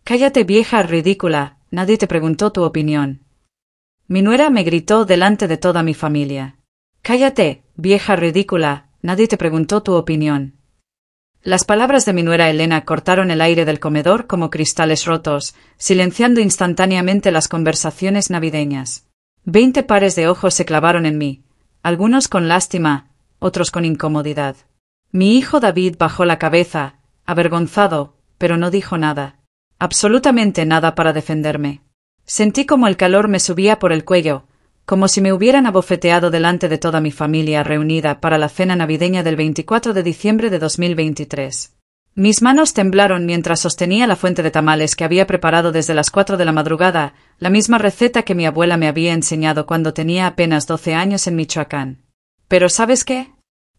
Cállate, vieja ridícula, nadie te preguntó tu opinión. Mi nuera me gritó delante de toda mi familia. Cállate, vieja ridícula, nadie te preguntó tu opinión. Las palabras de mi nuera Elena cortaron el aire del comedor como cristales rotos, silenciando instantáneamente las conversaciones navideñas. 20 pares de ojos se clavaron en mí, algunos con lástima, otros con incomodidad. Mi hijo David bajó la cabeza, avergonzado, pero no dijo nada. Absolutamente nada para defenderme. Sentí como el calor me subía por el cuello, como si me hubieran abofeteado delante de toda mi familia reunida para la cena navideña del 24 de diciembre de 2023. Mis manos temblaron mientras sostenía la fuente de tamales que había preparado desde las 4 de la madrugada, la misma receta que mi abuela me había enseñado cuando tenía apenas 12 años en Michoacán. Pero ¿sabes qué?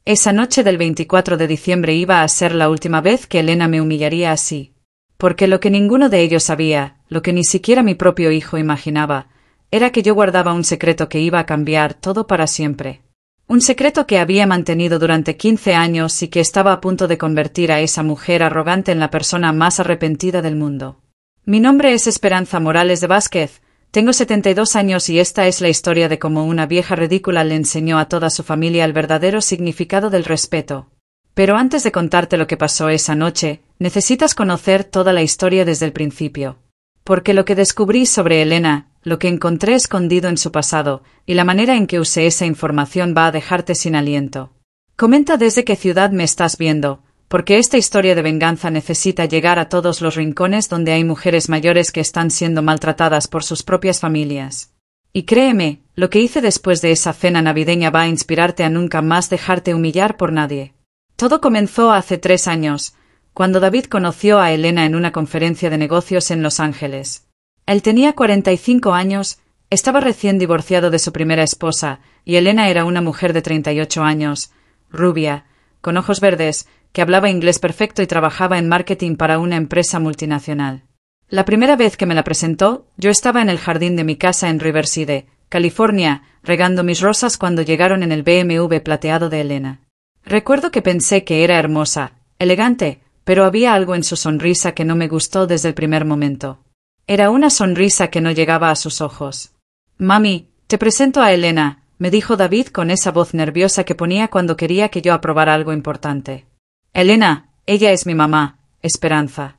Esa noche del 24 de diciembre iba a ser la última vez que Elena me humillaría así. Porque lo que ninguno de ellos sabía, lo que ni siquiera mi propio hijo imaginaba, era que yo guardaba un secreto que iba a cambiar todo para siempre. Un secreto que había mantenido durante 15 años y que estaba a punto de convertir a esa mujer arrogante en la persona más arrepentida del mundo. Mi nombre es Esperanza Morales de Vázquez, tengo 72 años y esta es la historia de cómo una vieja ridícula le enseñó a toda su familia el verdadero significado del respeto. Pero antes de contarte lo que pasó esa noche, necesitas conocer toda la historia desde el principio. Porque lo que descubrí sobre Elena, lo que encontré escondido en su pasado, y la manera en que usé esa información va a dejarte sin aliento. Comenta desde qué ciudad me estás viendo, porque esta historia de venganza necesita llegar a todos los rincones donde hay mujeres mayores que están siendo maltratadas por sus propias familias. Y créeme, lo que hice después de esa cena navideña va a inspirarte a nunca más dejarte humillar por nadie. Todo comenzó hace 3 años, cuando David conoció a Elena en una conferencia de negocios en Los Ángeles. Él tenía 45 años, estaba recién divorciado de su primera esposa, y Elena era una mujer de 38 años, rubia, con ojos verdes, que hablaba inglés perfecto y trabajaba en marketing para una empresa multinacional. La primera vez que me la presentó, yo estaba en el jardín de mi casa en Riverside, California, regando mis rosas cuando llegaron en el BMW plateado de Elena. Recuerdo que pensé que era hermosa, elegante, pero había algo en su sonrisa que no me gustó desde el primer momento. Era una sonrisa que no llegaba a sus ojos. «Mami, te presento a Elena», me dijo David con esa voz nerviosa que ponía cuando quería que yo aprobara algo importante. «Elena, ella es mi mamá, Esperanza».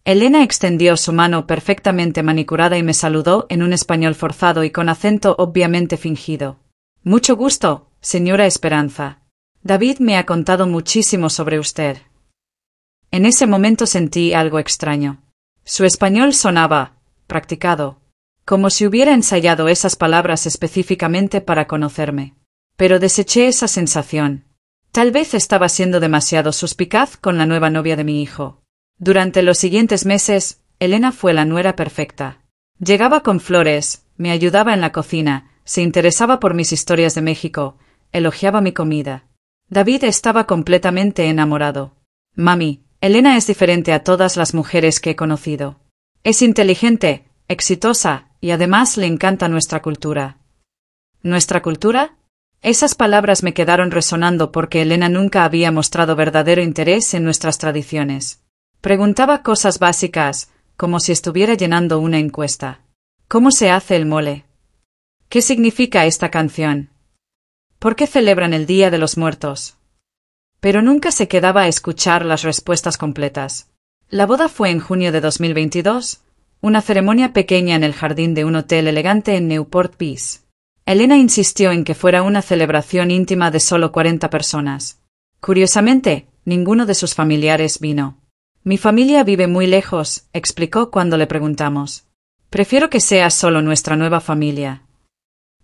Elena extendió su mano perfectamente manicurada y me saludó en un español forzado y con acento obviamente fingido. «Mucho gusto, señora Esperanza. David me ha contado muchísimo sobre usted». En ese momento sentí algo extraño. Su español sonaba practicado, como si hubiera ensayado esas palabras específicamente para conocerme. Pero deseché esa sensación. Tal vez estaba siendo demasiado suspicaz con la nueva novia de mi hijo. Durante los siguientes meses, Elena fue la nuera perfecta. Llegaba con flores, me ayudaba en la cocina, se interesaba por mis historias de México, elogiaba mi comida. David estaba completamente enamorado. «Mami, Elena es diferente a todas las mujeres que he conocido. Es inteligente, exitosa, y además le encanta nuestra cultura». ¿Nuestra cultura? Esas palabras me quedaron resonando porque Elena nunca había mostrado verdadero interés en nuestras tradiciones. Preguntaba cosas básicas, como si estuviera llenando una encuesta. ¿Cómo se hace el mole? ¿Qué significa esta canción? ¿Por qué celebran el Día de los Muertos? Pero nunca se quedaba a escuchar las respuestas completas. La boda fue en junio de 2022, una ceremonia pequeña en el jardín de un hotel elegante en Newport Beach. Elena insistió en que fuera una celebración íntima de solo 40 personas. Curiosamente, ninguno de sus familiares vino. «Mi familia vive muy lejos», explicó cuando le preguntamos. «Prefiero que sea solo nuestra nueva familia».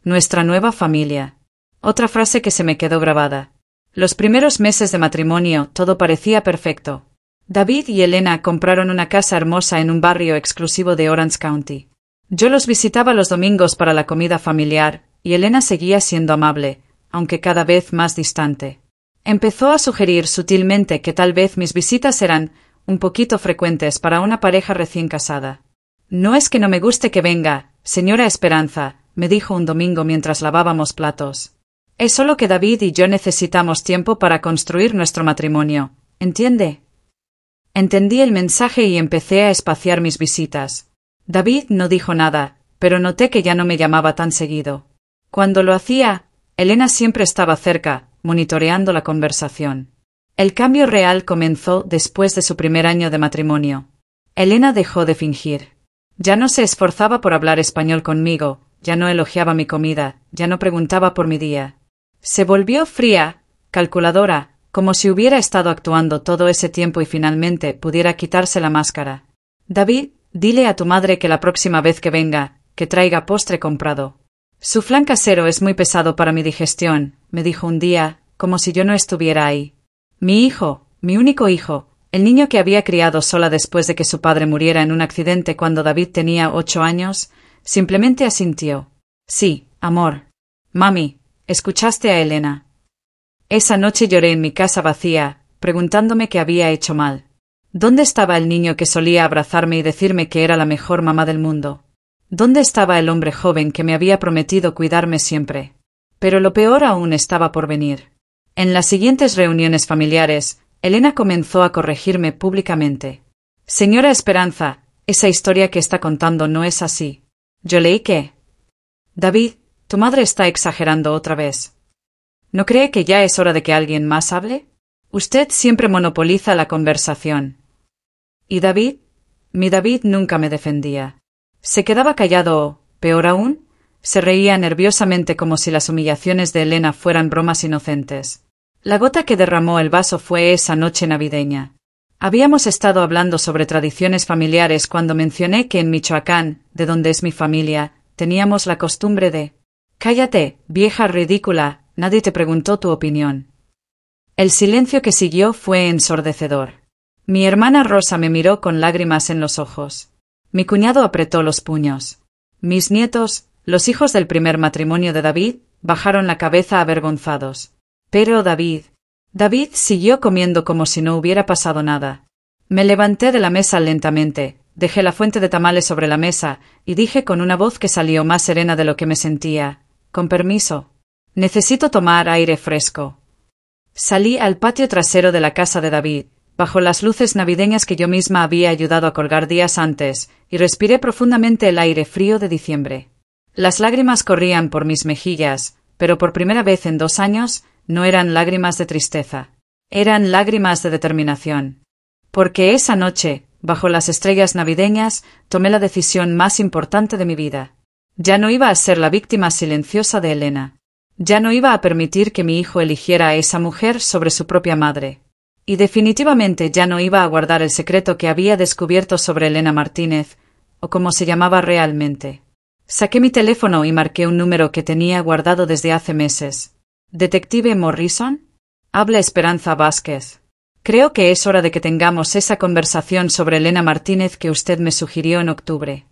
«Nuestra nueva familia». Otra frase que se me quedó grabada. Los primeros meses de matrimonio todo parecía perfecto. David y Elena compraron una casa hermosa en un barrio exclusivo de Orange County. Yo los visitaba los domingos para la comida familiar, y Elena seguía siendo amable, aunque cada vez más distante. Empezó a sugerir sutilmente que tal vez mis visitas eran un poquito frecuentes para una pareja recién casada. «No es que no me guste que venga, señora Esperanza», me dijo un domingo mientras lavábamos platos. «Es solo que David y yo necesitamos tiempo para construir nuestro matrimonio, ¿entiende?» Entendí el mensaje y empecé a espaciar mis visitas. David no dijo nada, pero noté que ya no me llamaba tan seguido. Cuando lo hacía, Elena siempre estaba cerca, monitoreando la conversación. El cambio real comenzó después de su primer año de matrimonio. Elena dejó de fingir. Ya no se esforzaba por hablar español conmigo, ya no elogiaba mi comida, ya no preguntaba por mi día. Se volvió fría, calculadora, como si hubiera estado actuando todo ese tiempo y finalmente pudiera quitarse la máscara. David, dile a tu madre que la próxima vez que venga, que traiga postre comprado. Su flan casero es muy pesado para mi digestión, me dijo un día, como si yo no estuviera ahí. Mi hijo, mi único hijo, el niño que había criado sola después de que su padre muriera en un accidente cuando David tenía 8 años, simplemente asintió. Sí, amor. Mami, ¿escuchaste a Elena? Esa noche lloré en mi casa vacía, preguntándome qué había hecho mal. ¿Dónde estaba el niño que solía abrazarme y decirme que era la mejor mamá del mundo? ¿Dónde estaba el hombre joven que me había prometido cuidarme siempre? Pero lo peor aún estaba por venir. En las siguientes reuniones familiares, Elena comenzó a corregirme públicamente. Señora Esperanza, esa historia que está contando no es así. Yo leí que... David, tu madre está exagerando otra vez. ¿No cree que ya es hora de que alguien más hable? Usted siempre monopoliza la conversación. ¿Y David? Mi David nunca me defendía. Se quedaba callado o, peor aún, se reía nerviosamente como si las humillaciones de Elena fueran bromas inocentes. La gota que derramó el vaso fue esa noche navideña. Habíamos estado hablando sobre tradiciones familiares cuando mencioné que en Michoacán, de donde es mi familia, teníamos la costumbre de... Cállate, vieja ridícula, nadie te preguntó tu opinión. El silencio que siguió fue ensordecedor. Mi hermana Rosa me miró con lágrimas en los ojos. Mi cuñado apretó los puños. Mis nietos, los hijos del primer matrimonio de David, bajaron la cabeza avergonzados. Pero David siguió comiendo como si no hubiera pasado nada. Me levanté de la mesa lentamente, dejé la fuente de tamales sobre la mesa y dije con una voz que salió más serena de lo que me sentía: con permiso. Necesito tomar aire fresco. Salí al patio trasero de la casa de David, bajo las luces navideñas que yo misma había ayudado a colgar días antes, y respiré profundamente el aire frío de diciembre. Las lágrimas corrían por mis mejillas, pero por primera vez en 2 años, no eran lágrimas de tristeza. Eran lágrimas de determinación. Porque esa noche, bajo las estrellas navideñas, tomé la decisión más importante de mi vida. Ya no iba a ser la víctima silenciosa de Elena. Ya no iba a permitir que mi hijo eligiera a esa mujer sobre su propia madre. Y definitivamente ya no iba a guardar el secreto que había descubierto sobre Elena Martínez, o como se llamaba realmente. Saqué mi teléfono y marqué un número que tenía guardado desde hace meses. ¿Detective Morrison? Habla Esperanza Vázquez. Creo que es hora de que tengamos esa conversación sobre Elena Martínez que usted me sugirió en octubre.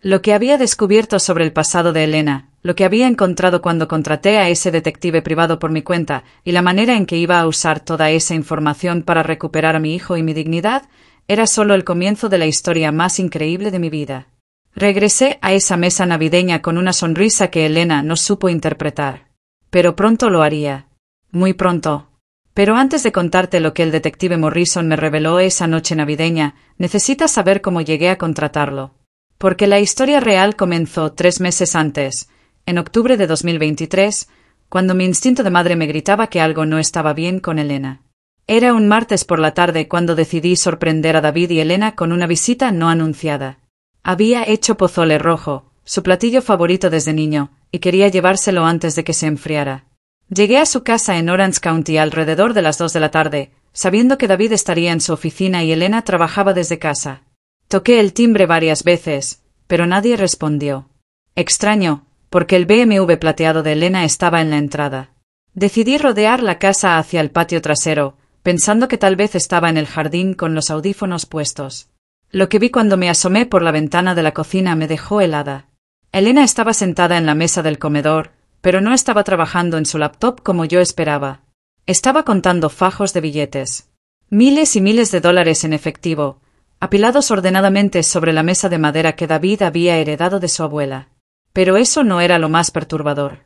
Lo que había descubierto sobre el pasado de Elena, lo que había encontrado cuando contraté a ese detective privado por mi cuenta y la manera en que iba a usar toda esa información para recuperar a mi hijo y mi dignidad, era solo el comienzo de la historia más increíble de mi vida. Regresé a esa mesa navideña con una sonrisa que Elena no supo interpretar. Pero pronto lo haría. Muy pronto. Pero antes de contarte lo que el detective Morrison me reveló esa noche navideña, necesitas saber cómo llegué a contratarlo. Porque la historia real comenzó 3 meses antes, en octubre de 2023, cuando mi instinto de madre me gritaba que algo no estaba bien con Elena. Era un martes por la tarde cuando decidí sorprender a David y Elena con una visita no anunciada. Había hecho pozole rojo, su platillo favorito desde niño, y quería llevárselo antes de que se enfriara. Llegué a su casa en Orange County alrededor de las 2 de la tarde, sabiendo que David estaría en su oficina y Elena trabajaba desde casa. Toqué el timbre varias veces, pero nadie respondió. Extraño, porque el BMW plateado de Elena estaba en la entrada. Decidí rodear la casa hacia el patio trasero, pensando que tal vez estaba en el jardín con los audífonos puestos. Lo que vi cuando me asomé por la ventana de la cocina me dejó helada. Elena estaba sentada en la mesa del comedor, pero no estaba trabajando en su laptop como yo esperaba. Estaba contando fajos de billetes. Miles y miles de dólares en efectivo, apilados ordenadamente sobre la mesa de madera que David había heredado de su abuela. Pero eso no era lo más perturbador.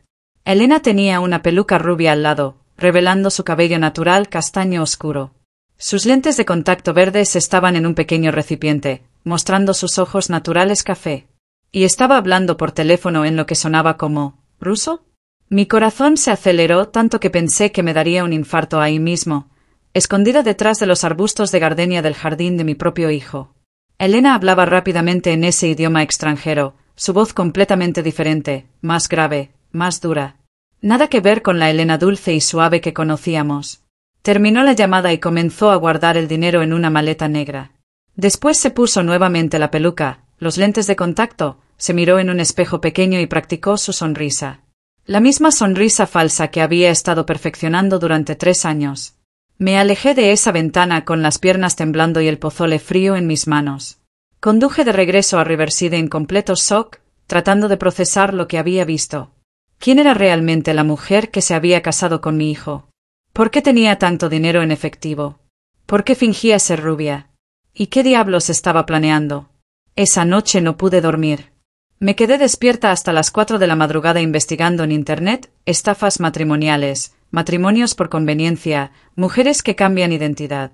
Elena tenía una peluca rubia al lado, revelando su cabello natural castaño oscuro. Sus lentes de contacto verdes estaban en un pequeño recipiente, mostrando sus ojos naturales café. Y estaba hablando por teléfono en lo que sonaba como ¿ruso? Mi corazón se aceleró tanto que pensé que me daría un infarto ahí mismo, escondida detrás de los arbustos de gardenia del jardín de mi propio hijo. Elena hablaba rápidamente en ese idioma extranjero, su voz completamente diferente, más grave, más dura. Nada que ver con la Elena dulce y suave que conocíamos. Terminó la llamada y comenzó a guardar el dinero en una maleta negra. Después se puso nuevamente la peluca, los lentes de contacto, se miró en un espejo pequeño y practicó su sonrisa. La misma sonrisa falsa que había estado perfeccionando durante 3 años. Me alejé de esa ventana con las piernas temblando y el pozole frío en mis manos. Conduje de regreso a Riverside en completo shock, tratando de procesar lo que había visto. ¿Quién era realmente la mujer que se había casado con mi hijo? ¿Por qué tenía tanto dinero en efectivo? ¿Por qué fingía ser rubia? ¿Y qué diablos estaba planeando? Esa noche no pude dormir. Me quedé despierta hasta las 4 de la madrugada investigando en Internet estafas matrimoniales, matrimonios por conveniencia, mujeres que cambian identidad.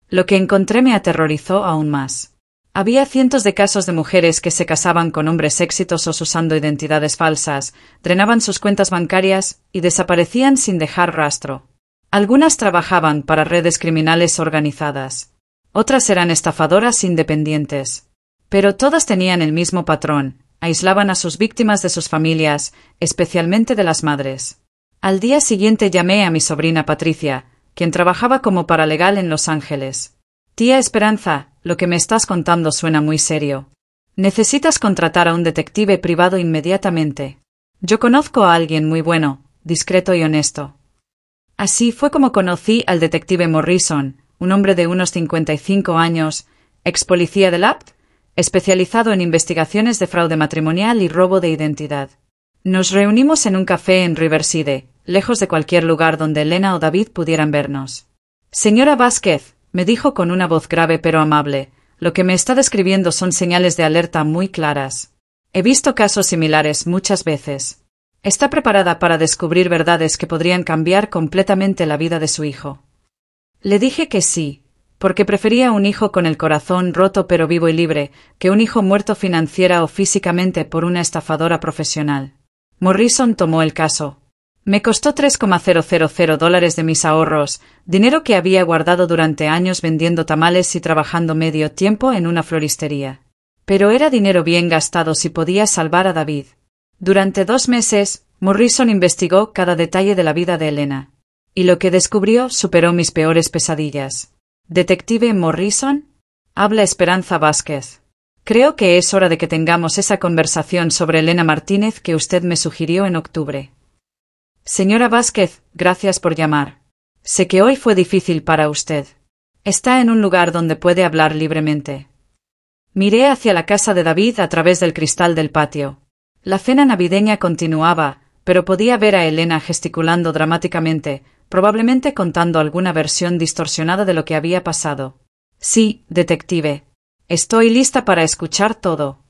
Lo que encontré me aterrorizó aún más. Había cientos de casos de mujeres que se casaban con hombres exitosos usando identidades falsas, drenaban sus cuentas bancarias y desaparecían sin dejar rastro. Algunas trabajaban para redes criminales organizadas. Otras eran estafadoras independientes. Pero todas tenían el mismo patrón, aislaban a sus víctimas de sus familias, especialmente de las madres. Al día siguiente llamé a mi sobrina Patricia, quien trabajaba como paralegal en Los Ángeles. Tía Esperanza, lo que me estás contando suena muy serio. Necesitas contratar a un detective privado inmediatamente. Yo conozco a alguien muy bueno, discreto y honesto. Así fue como conocí al detective Morrison, un hombre de unos 55 años, ex policía del APT, especializado en investigaciones de fraude matrimonial y robo de identidad. Nos reunimos en un café en Riverside, lejos de cualquier lugar donde Elena o David pudieran vernos. Señora Vázquez, me dijo con una voz grave pero amable, lo que me está describiendo son señales de alerta muy claras. He visto casos similares muchas veces. ¿Está preparada para descubrir verdades que podrían cambiar completamente la vida de su hijo? Le dije que sí, porque prefería un hijo con el corazón roto pero vivo y libre, que un hijo muerto financiera o físicamente por una estafadora profesional. Morrison tomó el caso. Me costó $3,000 de mis ahorros, dinero que había guardado durante años vendiendo tamales y trabajando medio tiempo en una floristería. Pero era dinero bien gastado si podía salvar a David. Durante 2 meses, Morrison investigó cada detalle de la vida de Elena. Y lo que descubrió superó mis peores pesadillas. ¿Detective Morrison? Habla Esperanza Vázquez. Creo que es hora de que tengamos esa conversación sobre Elena Martínez que usted me sugirió en octubre. Señora Vázquez, gracias por llamar. Sé que hoy fue difícil para usted. Está en un lugar donde puede hablar libremente. Miré hacia la casa de David a través del cristal del patio. La cena navideña continuaba, pero podía ver a Elena gesticulando dramáticamente, probablemente contando alguna versión distorsionada de lo que había pasado. Sí, detective. Estoy lista para escuchar todo.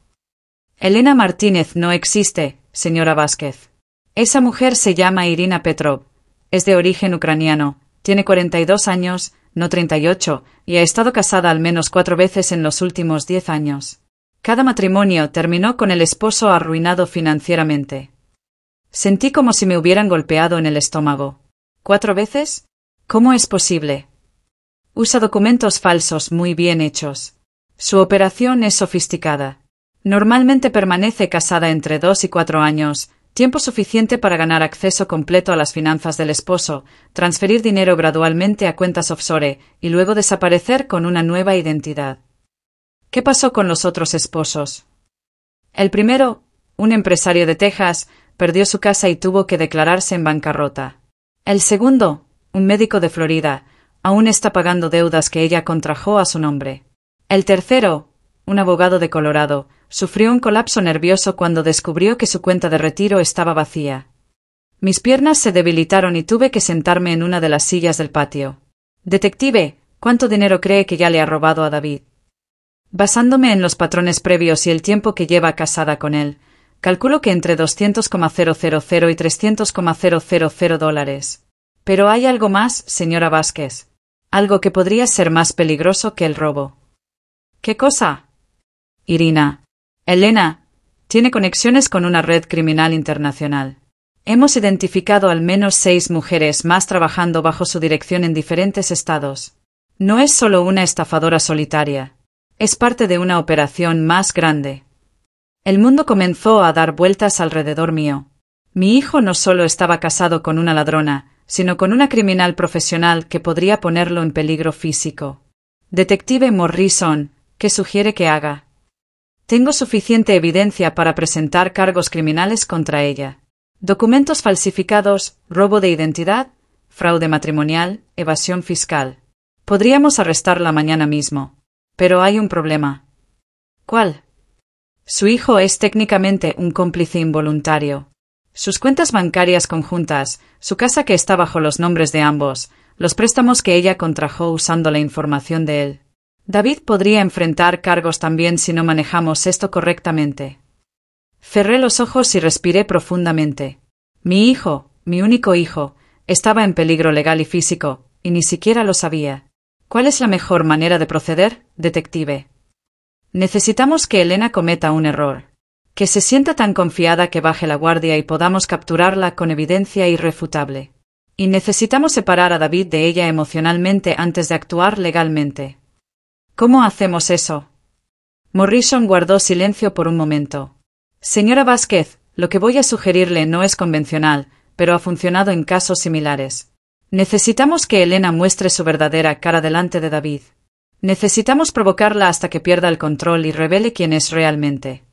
Elena Martínez no existe, señora Vázquez. Esa mujer se llama Irina Petrov. Es de origen ucraniano, tiene 42 años, no 38, y ha estado casada al menos 4 veces en los últimos 10 años. Cada matrimonio terminó con el esposo arruinado financieramente. Sentí como si me hubieran golpeado en el estómago. ¿4 veces? ¿Cómo es posible? Usa documentos falsos muy bien hechos. Su operación es sofisticada. Normalmente permanece casada entre 2 y 4 años, tiempo suficiente para ganar acceso completo a las finanzas del esposo, transferir dinero gradualmente a cuentas offshore y luego desaparecer con una nueva identidad. ¿Qué pasó con los otros esposos? El primero, un empresario de Texas, perdió su casa y tuvo que declararse en bancarrota. El segundo, un médico de Florida, aún está pagando deudas que ella contrajo a su nombre. El tercero, un abogado de Colorado, sufrió un colapso nervioso cuando descubrió que su cuenta de retiro estaba vacía. Mis piernas se debilitaron y tuve que sentarme en una de las sillas del patio. Detective, ¿cuánto dinero cree que ya le ha robado a David? Basándome en los patrones previos y el tiempo que lleva casada con él, calculo que entre $200,000 y $300,000. Pero hay algo más, señora Vázquez. Algo que podría ser más peligroso que el robo. ¿Qué cosa? Irina. Elena. Tiene conexiones con una red criminal internacional. Hemos identificado al menos 6 mujeres más trabajando bajo su dirección en diferentes estados. No es solo una estafadora solitaria. Es parte de una operación más grande. El mundo comenzó a dar vueltas alrededor mío. Mi hijo no solo estaba casado con una ladrona, sino con una criminal profesional que podría ponerlo en peligro físico. Detective Morrison, ¿qué sugiere que haga? Tengo suficiente evidencia para presentar cargos criminales contra ella. Documentos falsificados, robo de identidad, fraude matrimonial, evasión fiscal. Podríamos arrestarla mañana mismo. Pero hay un problema. ¿Cuál? Su hijo es técnicamente un cómplice involuntario. Sus cuentas bancarias conjuntas, su casa que está bajo los nombres de ambos, los préstamos que ella contrajo usando la información de él. David podría enfrentar cargos también si no manejamos esto correctamente. Cerré los ojos y respiré profundamente. Mi hijo, mi único hijo, estaba en peligro legal y físico, y ni siquiera lo sabía. ¿Cuál es la mejor manera de proceder, detective? Necesitamos que Elena cometa un error. Que se sienta tan confiada que baje la guardia y podamos capturarla con evidencia irrefutable. Y necesitamos separar a David de ella emocionalmente antes de actuar legalmente. ¿Cómo hacemos eso? Morrison guardó silencio por un momento. Señora Vázquez, lo que voy a sugerirle no es convencional, pero ha funcionado en casos similares. Necesitamos que Elena muestre su verdadera cara delante de David. Necesitamos provocarla hasta que pierda el control y revele quién es realmente.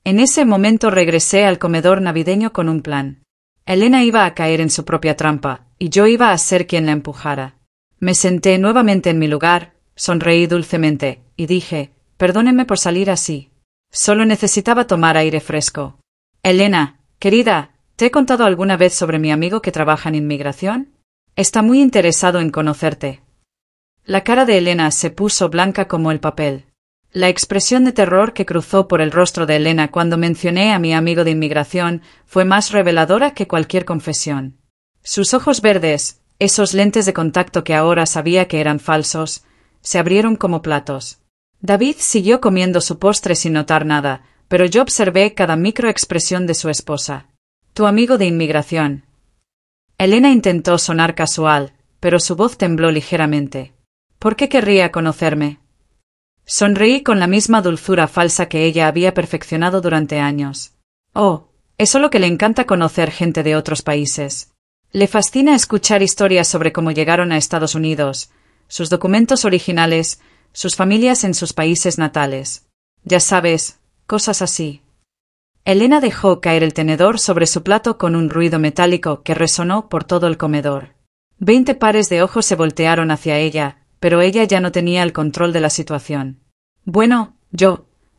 En ese momento regresé al comedor navideño con un plan. Elena iba a caer en su propia trampa, y yo iba a ser quien la empujara. Me senté nuevamente en mi lugar, sonreí dulcemente, y dije, perdónenme por salir así. Solo necesitaba tomar aire fresco. Elena, querida, ¿te he contado alguna vez sobre mi amigo que trabaja en inmigración? Está muy interesado en conocerte. La cara de Elena se puso blanca como el papel. La expresión de terror que cruzó por el rostro de Elena cuando mencioné a mi amigo de inmigración fue más reveladora que cualquier confesión. Sus ojos verdes, esos lentes de contacto que ahora sabía que eran falsos, se abrieron como platos. David siguió comiendo su postre sin notar nada, pero yo observé cada microexpresión de su esposa. Tu amigo de inmigración. Elena intentó sonar casual, pero su voz tembló ligeramente. ¿Por qué querría conocerme? Sonreí con la misma dulzura falsa que ella había perfeccionado durante años. Oh, es solo que le encanta conocer gente de otros países. Le fascina escuchar historias sobre cómo llegaron a Estados Unidos, sus documentos originales, sus familias en sus países natales. Ya sabes, cosas así. Elena dejó caer el tenedor sobre su plato con un ruido metálico que resonó por todo el comedor. 20 pares de ojos se voltearon hacia ella, pero ella ya no tenía el control de la situación. Bueno,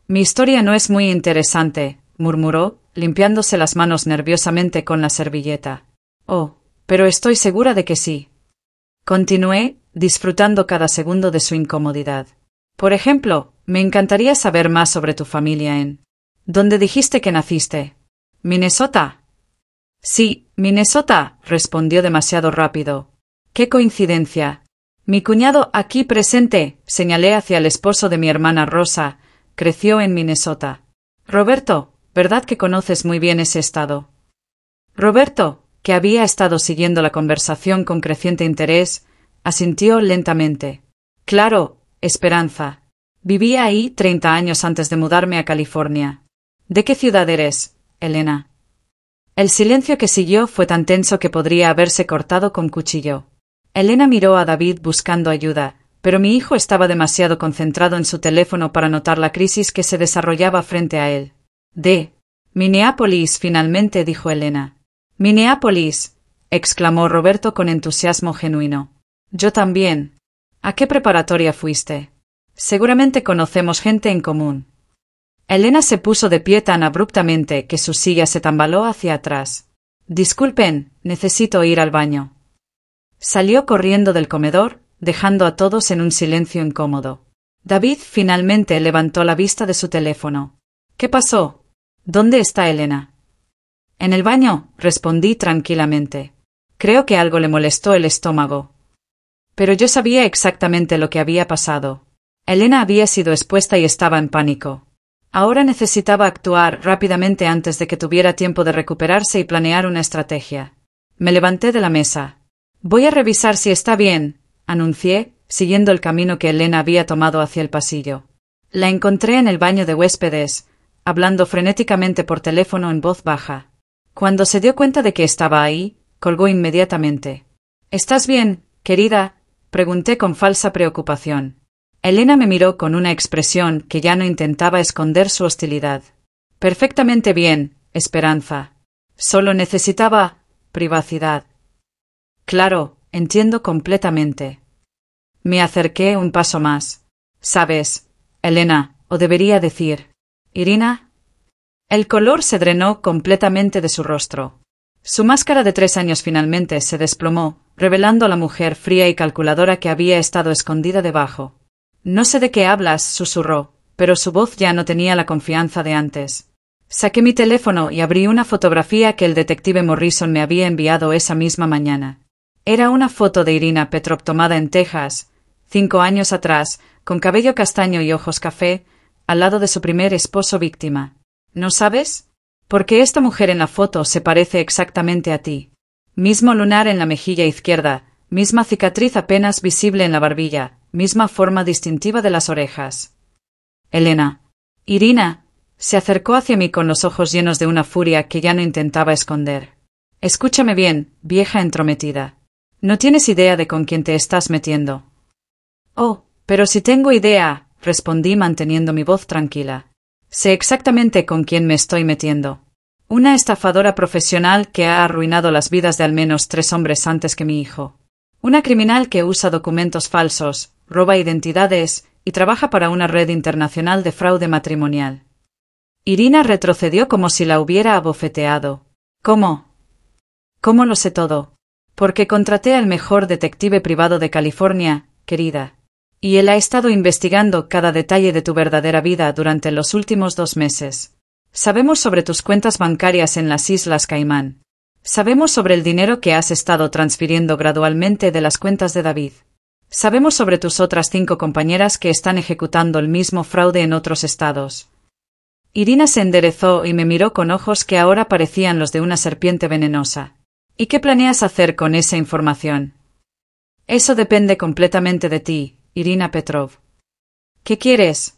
mi historia no es muy interesante, murmuró, limpiándose las manos nerviosamente con la servilleta. Oh, pero estoy segura de que sí. Continué, disfrutando cada segundo de su incomodidad. Por ejemplo, me encantaría saber más sobre tu familia en... ¿Dónde dijiste que naciste? ¿Minnesota? Sí, Minnesota, respondió demasiado rápido. ¡Qué coincidencia! Mi cuñado aquí presente, señalé hacia el esposo de mi hermana Rosa, creció en Minnesota. Roberto, ¿verdad que conoces muy bien ese estado? Roberto, que había estado siguiendo la conversación con creciente interés, asintió lentamente. Claro, Esperanza. Vivía ahí 30 años antes de mudarme a California. ¿De qué ciudad eres, Elena? El silencio que siguió fue tan tenso que podría haberse cortado con cuchillo. Elena miró a David buscando ayuda, pero mi hijo estaba demasiado concentrado en su teléfono para notar la crisis que se desarrollaba frente a él. De Minneapolis, finalmente dijo Elena. Minneapolis, exclamó Roberto con entusiasmo genuino. Yo también. ¿A qué preparatoria fuiste? Seguramente conocemos gente en común. Elena se puso de pie tan abruptamente que su silla se tambaló hacia atrás. Disculpen, necesito ir al baño. Salió corriendo del comedor, dejando a todos en un silencio incómodo. David finalmente levantó la vista de su teléfono. ¿Qué pasó? ¿Dónde está Elena? En el baño, respondí tranquilamente. Creo que algo le molestó el estómago. Pero yo sabía exactamente lo que había pasado. Elena había sido expuesta y estaba en pánico. Ahora necesitaba actuar rápidamente antes de que tuviera tiempo de recuperarse y planear una estrategia. Me levanté de la mesa. Voy a revisar si está bien, anuncié, siguiendo el camino que Elena había tomado hacia el pasillo. La encontré en el baño de huéspedes, hablando frenéticamente por teléfono en voz baja. Cuando se dio cuenta de que estaba ahí, colgó inmediatamente. ¿Estás bien, querida?, pregunté con falsa preocupación. Elena me miró con una expresión que ya no intentaba esconder su hostilidad. Perfectamente bien, Esperanza. Solo necesitaba privacidad. Claro, entiendo completamente. Me acerqué un paso más. ¿Sabes, Elena, o debería decir, Irina? El color se drenó completamente de su rostro. Su máscara de 3 años finalmente se desplomó, revelando a la mujer fría y calculadora que había estado escondida debajo. No sé de qué hablas, susurró, pero su voz ya no tenía la confianza de antes. Saqué mi teléfono y abrí una fotografía que el detective Morrison me había enviado esa misma mañana. Era una foto de Irina Petrov tomada en Texas, 5 años atrás, con cabello castaño y ojos café, al lado de su primer esposo víctima. ¿No sabes? Porque esta mujer en la foto se parece exactamente a ti. Mismo lunar en la mejilla izquierda, misma cicatriz apenas visible en la barbilla, misma forma distintiva de las orejas. Elena. Irina. Se acercó hacia mí con los ojos llenos de una furia que ya no intentaba esconder. Escúchame bien, vieja entrometida. No tienes idea de con quién te estás metiendo. Oh, pero si tengo idea, respondí manteniendo mi voz tranquila. Sé exactamente con quién me estoy metiendo. Una estafadora profesional que ha arruinado las vidas de al menos 3 hombres antes que mi hijo. Una criminal que usa documentos falsos, roba identidades y trabaja para una red internacional de fraude matrimonial. Irina retrocedió como si la hubiera abofeteado. ¿Cómo? ¿Cómo lo sé todo? Porque contraté al mejor detective privado de California, querida. Y él ha estado investigando cada detalle de tu verdadera vida durante los últimos 2 meses. Sabemos sobre tus cuentas bancarias en las Islas Caimán. Sabemos sobre el dinero que has estado transfiriendo gradualmente de las cuentas de David. Sabemos sobre tus otras 5 compañeras que están ejecutando el mismo fraude en otros estados. Irina se enderezó y me miró con ojos que ahora parecían los de una serpiente venenosa. ¿Y qué planeas hacer con esa información? Eso depende completamente de ti, Irina Petrov. ¿Qué quieres?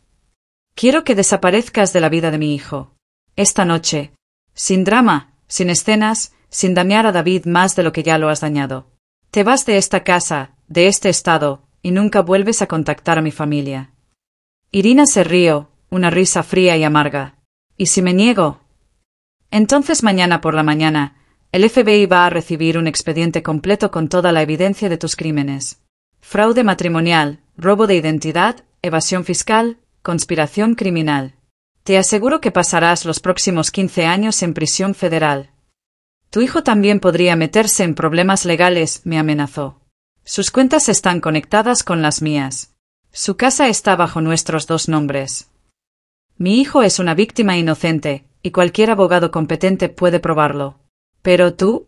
Quiero que desaparezcas de la vida de mi hijo. Esta noche. Sin drama, sin escenas, sin dañar a David más de lo que ya lo has dañado. Te vas de esta casa, de este estado, y nunca vuelves a contactar a mi familia. Irina se rió, una risa fría y amarga. ¿Y si me niego? Entonces mañana por la mañana, el FBI va a recibir un expediente completo con toda la evidencia de tus crímenes. Fraude matrimonial, robo de identidad, evasión fiscal, conspiración criminal. Te aseguro que pasarás los próximos 15 años en prisión federal. Tu hijo también podría meterse en problemas legales, me amenazó. Sus cuentas están conectadas con las mías. Su casa está bajo nuestros 2 nombres. Mi hijo es una víctima inocente, y cualquier abogado competente puede probarlo. Pero tú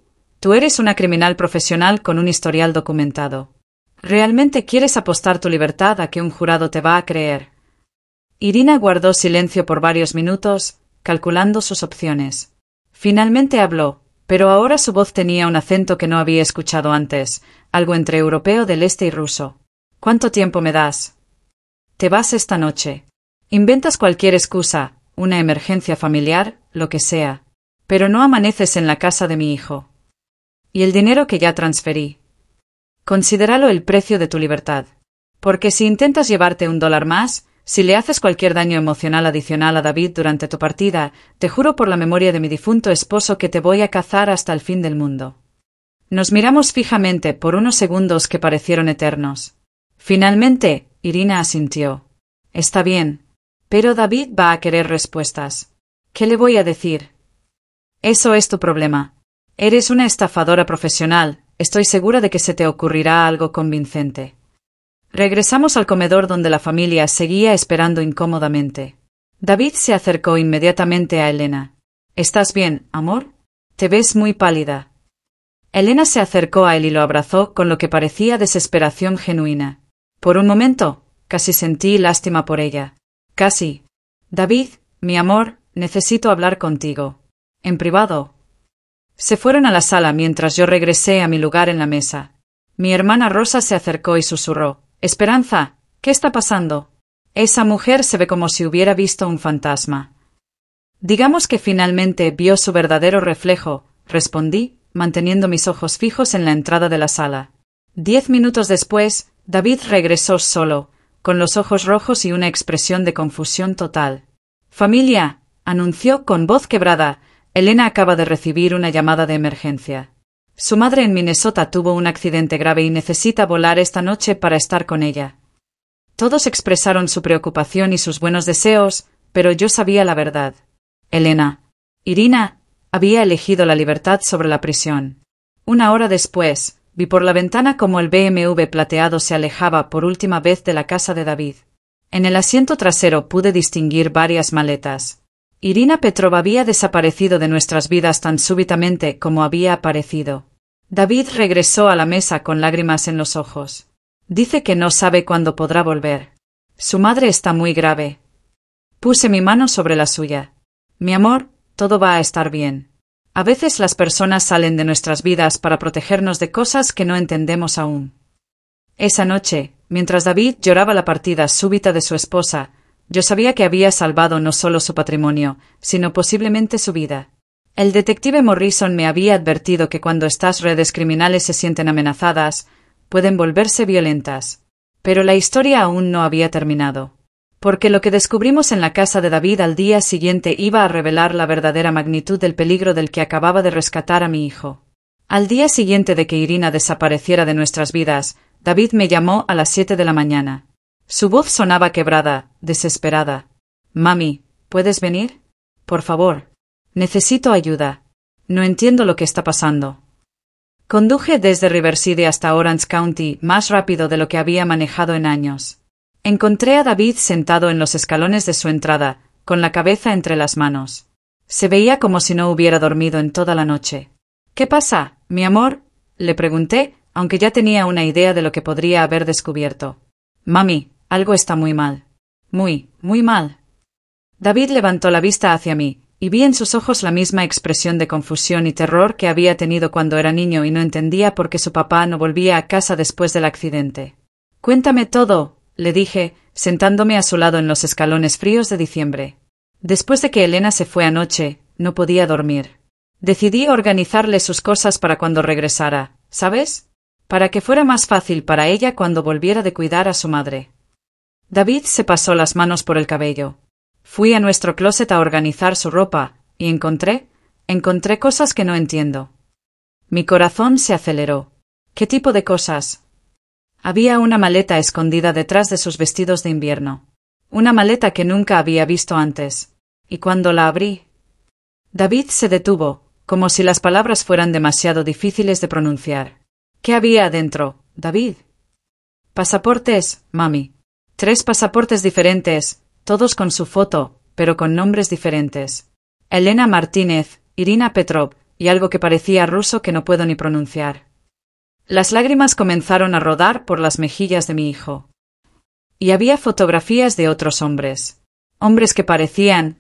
eres una criminal profesional con un historial documentado. ¿Realmente quieres apostar tu libertad a que un jurado te va a creer? Irina guardó silencio por varios minutos, calculando sus opciones. Finalmente habló, pero ahora su voz tenía un acento que no había escuchado antes, algo entre europeo del este y ruso. ¿Cuánto tiempo me das? Te vas esta noche. Inventas cualquier excusa, una emergencia familiar, lo que sea. Pero no amaneces en la casa de mi hijo. ¿Y el dinero que ya transferí? Considéralo el precio de tu libertad. Porque si intentas llevarte $1 más, si le haces cualquier daño emocional adicional a David durante tu partida, te juro por la memoria de mi difunto esposo que te voy a cazar hasta el fin del mundo. Nos miramos fijamente por unos segundos que parecieron eternos. Finalmente, Irina asintió. Está bien. Pero David va a querer respuestas. ¿Qué le voy a decir? Eso es tu problema. Eres una estafadora profesional, estoy segura de que se te ocurrirá algo convincente. Regresamos al comedor donde la familia seguía esperando incómodamente. David se acercó inmediatamente a Elena. ¿Estás bien, amor? Te ves muy pálida. Elena se acercó a él y lo abrazó con lo que parecía desesperación genuina. Por un momento, casi sentí lástima por ella. Casi. David, mi amor, necesito hablar contigo. En privado. Se fueron a la sala mientras yo regresé a mi lugar en la mesa. Mi hermana Rosa se acercó y susurró: Esperanza, ¿qué está pasando? Esa mujer se ve como si hubiera visto un fantasma. Digamos que finalmente vio su verdadero reflejo, respondí, manteniendo mis ojos fijos en la entrada de la sala. 10 minutos después, David regresó solo, con los ojos rojos y una expresión de confusión total. Familia, anunció con voz quebrada, Elena acaba de recibir una llamada de emergencia. Su madre en Minnesota tuvo un accidente grave y necesita volar esta noche para estar con ella. Todos expresaron su preocupación y sus buenos deseos, pero yo sabía la verdad. Elena, Irina, había elegido la libertad sobre la prisión. Una hora después, vi por la ventana cómo el BMW plateado se alejaba por última vez de la casa de David. En el asiento trasero pude distinguir varias maletas. Irina Petrova había desaparecido de nuestras vidas tan súbitamente como había aparecido. David regresó a la mesa con lágrimas en los ojos. Dice que no sabe cuándo podrá volver. Su madre está muy grave. Puse mi mano sobre la suya. Mi amor, todo va a estar bien. A veces las personas salen de nuestras vidas para protegernos de cosas que no entendemos aún. Esa noche, mientras David lloraba la partida súbita de su esposa, yo sabía que había salvado no solo su patrimonio, sino posiblemente su vida. El detective Morrison me había advertido que cuando estas redes criminales se sienten amenazadas, pueden volverse violentas. Pero la historia aún no había terminado. Porque lo que descubrimos en la casa de David al día siguiente iba a revelar la verdadera magnitud del peligro del que acababa de rescatar a mi hijo. Al día siguiente de que Irina desapareciera de nuestras vidas, David me llamó a las 7 de la mañana. Su voz sonaba quebrada, desesperada. Mami, ¿puedes venir? Por favor. Necesito ayuda. No entiendo lo que está pasando. Conduje desde Riverside hasta Orange County más rápido de lo que había manejado en años. Encontré a David sentado en los escalones de su entrada, con la cabeza entre las manos. Se veía como si no hubiera dormido en toda la noche. ¿Qué pasa, mi amor? Le pregunté, aunque ya tenía una idea de lo que podría haber descubierto. Mami, algo está muy mal. Muy, muy mal. David levantó la vista hacia mí, y vi en sus ojos la misma expresión de confusión y terror que había tenido cuando era niño y no entendía por qué su papá no volvía a casa después del accidente. Cuéntame todo, le dije, sentándome a su lado en los escalones fríos de diciembre. Después de que Elena se fue anoche, no podía dormir. Decidí organizarle sus cosas para cuando regresara, ¿sabes? Para que fuera más fácil para ella cuando volviera de cuidar a su madre. David se pasó las manos por el cabello. Fui a nuestro closet a organizar su ropa, y encontré cosas que no entiendo. Mi corazón se aceleró. ¿Qué tipo de cosas? Había una maleta escondida detrás de sus vestidos de invierno. Una maleta que nunca había visto antes. Y cuando la abrí... David se detuvo, como si las palabras fueran demasiado difíciles de pronunciar. ¿Qué había adentro, David? Pasaportes, mami. 3 pasaportes diferentes, todos con su foto, pero con nombres diferentes. Elena Martínez, Irina Petrov, y algo que parecía ruso que no puedo ni pronunciar. Las lágrimas comenzaron a rodar por las mejillas de mi hijo. Y había fotografías de otros hombres. Hombres que parecían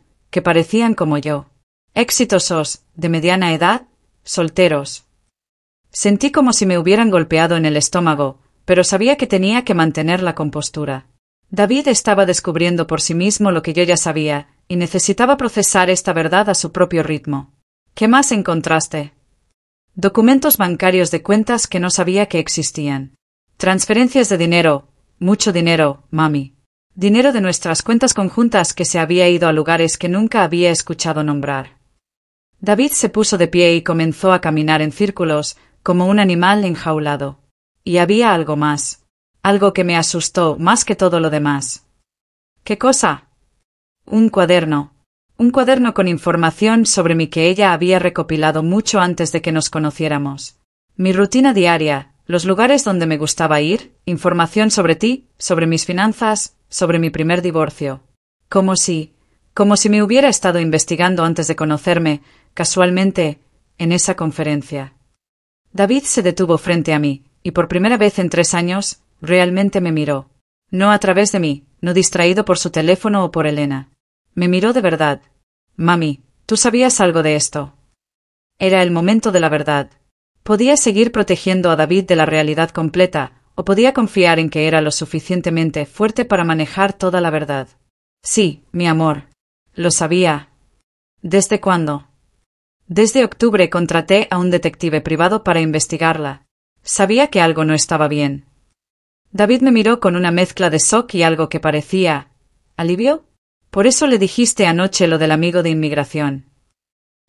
como yo. Exitosos, de mediana edad, solteros. Sentí como si me hubieran golpeado en el estómago, pero sabía que tenía que mantener la compostura. David estaba descubriendo por sí mismo lo que yo ya sabía, y necesitaba procesar esta verdad a su propio ritmo. ¿Qué más encontraste? Documentos bancarios de cuentas que no sabía que existían. Transferencias de dinero, mucho dinero, mami. Dinero de nuestras cuentas conjuntas que se había ido a lugares que nunca había escuchado nombrar. David se puso de pie y comenzó a caminar en círculos, como un animal enjaulado. Y había algo más. Algo que me asustó más que todo lo demás. ¿Qué cosa? Un cuaderno. Un cuaderno con información sobre mí que ella había recopilado mucho antes de que nos conociéramos. Mi rutina diaria, los lugares donde me gustaba ir, información sobre ti, sobre mis finanzas, sobre mi primer divorcio. Como si me hubiera estado investigando antes de conocerme, casualmente, en esa conferencia. David se detuvo frente a mí, y por primera vez en 3 años, realmente me miró. No a través de mí, no distraído por su teléfono o por Elena. Me miró de verdad. Mami, ¿tú sabías algo de esto? Era el momento de la verdad. Podía seguir protegiendo a David de la realidad completa, o podía confiar en que era lo suficientemente fuerte para manejar toda la verdad. Sí, mi amor. Lo sabía. ¿Desde cuándo? Desde octubre contraté a un detective privado para investigarla. Sabía que algo no estaba bien. David me miró con una mezcla de shock y algo que parecía... ¿alivio? Por eso le dijiste anoche lo del amigo de inmigración.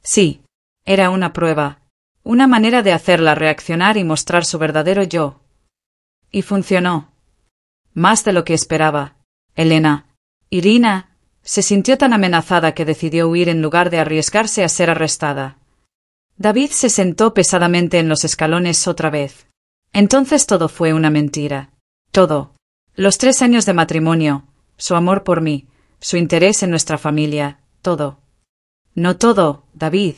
Sí. Era una prueba. Una manera de hacerla reaccionar y mostrar su verdadero yo. Y funcionó. Más de lo que esperaba. Elena. Irina. Se sintió tan amenazada que decidió huir en lugar de arriesgarse a ser arrestada. David se sentó pesadamente en los escalones otra vez. Entonces todo fue una mentira. Todo. Los 3 años de matrimonio, su amor por mí, su interés en nuestra familia, todo. No todo, David.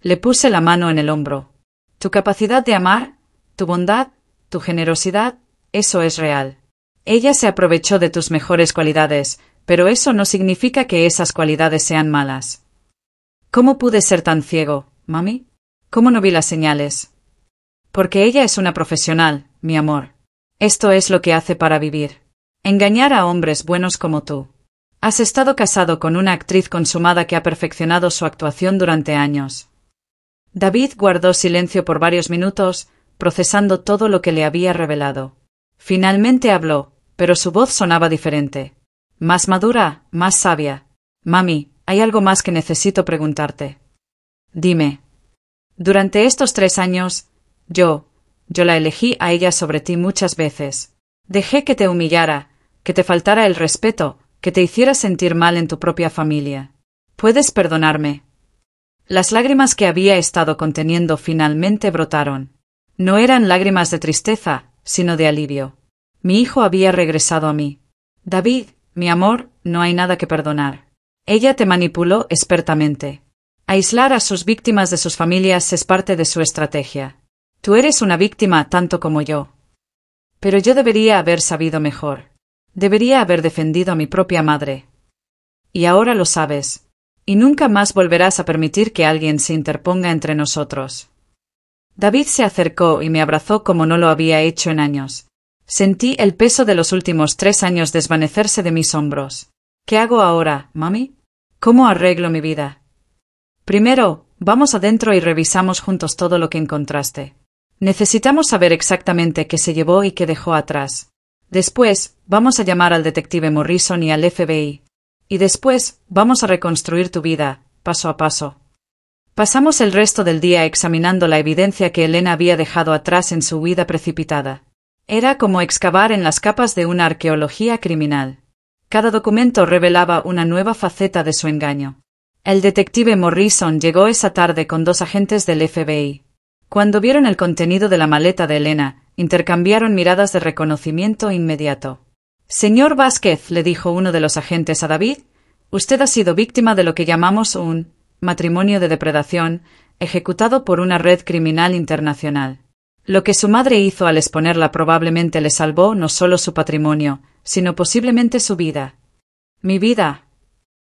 Le puse la mano en el hombro. Tu capacidad de amar, tu bondad, tu generosidad, eso es real. Ella se aprovechó de tus mejores cualidades, pero eso no significa que esas cualidades sean malas. ¿Cómo pude ser tan ciego, mami? ¿Cómo no vi las señales? Porque ella es una profesional, mi amor. Esto es lo que hace para vivir. Engañar a hombres buenos como tú. Has estado casado con una actriz consumada que ha perfeccionado su actuación durante años. David guardó silencio por varios minutos, procesando todo lo que le había revelado. Finalmente habló, pero su voz sonaba diferente. Más madura, más sabia. Mami, hay algo más que necesito preguntarte. Dime. Durante estos 3 años, yo la elegí a ella sobre ti muchas veces. Dejé que te humillara, que te faltara el respeto, que te hiciera sentir mal en tu propia familia. ¿Puedes perdonarme? Las lágrimas que había estado conteniendo finalmente brotaron. No eran lágrimas de tristeza, sino de alivio. Mi hijo había regresado a mí. David, mi amor, no hay nada que perdonar. Ella te manipuló expertamente. Aislar a sus víctimas de sus familias es parte de su estrategia. Tú eres una víctima tanto como yo. Pero yo debería haber sabido mejor. Debería haber defendido a mi propia madre. Y ahora lo sabes. Y nunca más volverás a permitir que alguien se interponga entre nosotros. David se acercó y me abrazó como no lo había hecho en años. Sentí el peso de los últimos 3 años desvanecerse de mis hombros. ¿Qué hago ahora, mami? ¿Cómo arreglo mi vida? Primero, vamos adentro y revisamos juntos todo lo que encontraste. Necesitamos saber exactamente qué se llevó y qué dejó atrás. Después, vamos a llamar al detective Morrison y al FBI. Y después, vamos a reconstruir tu vida, paso a paso. Pasamos el resto del día examinando la evidencia que Elena había dejado atrás en su huida precipitada. Era como excavar en las capas de una arqueología criminal. Cada documento revelaba una nueva faceta de su engaño. El detective Morrison llegó esa tarde con 2 agentes del FBI. Cuando vieron el contenido de la maleta de Elena, intercambiaron miradas de reconocimiento inmediato. Señor Vázquez, le dijo uno de los agentes a David, usted ha sido víctima de lo que llamamos un matrimonio de depredación, ejecutado por una red criminal internacional. Lo que su madre hizo al exponerla probablemente le salvó no solo su patrimonio, sino posiblemente su vida. ¿Mi vida?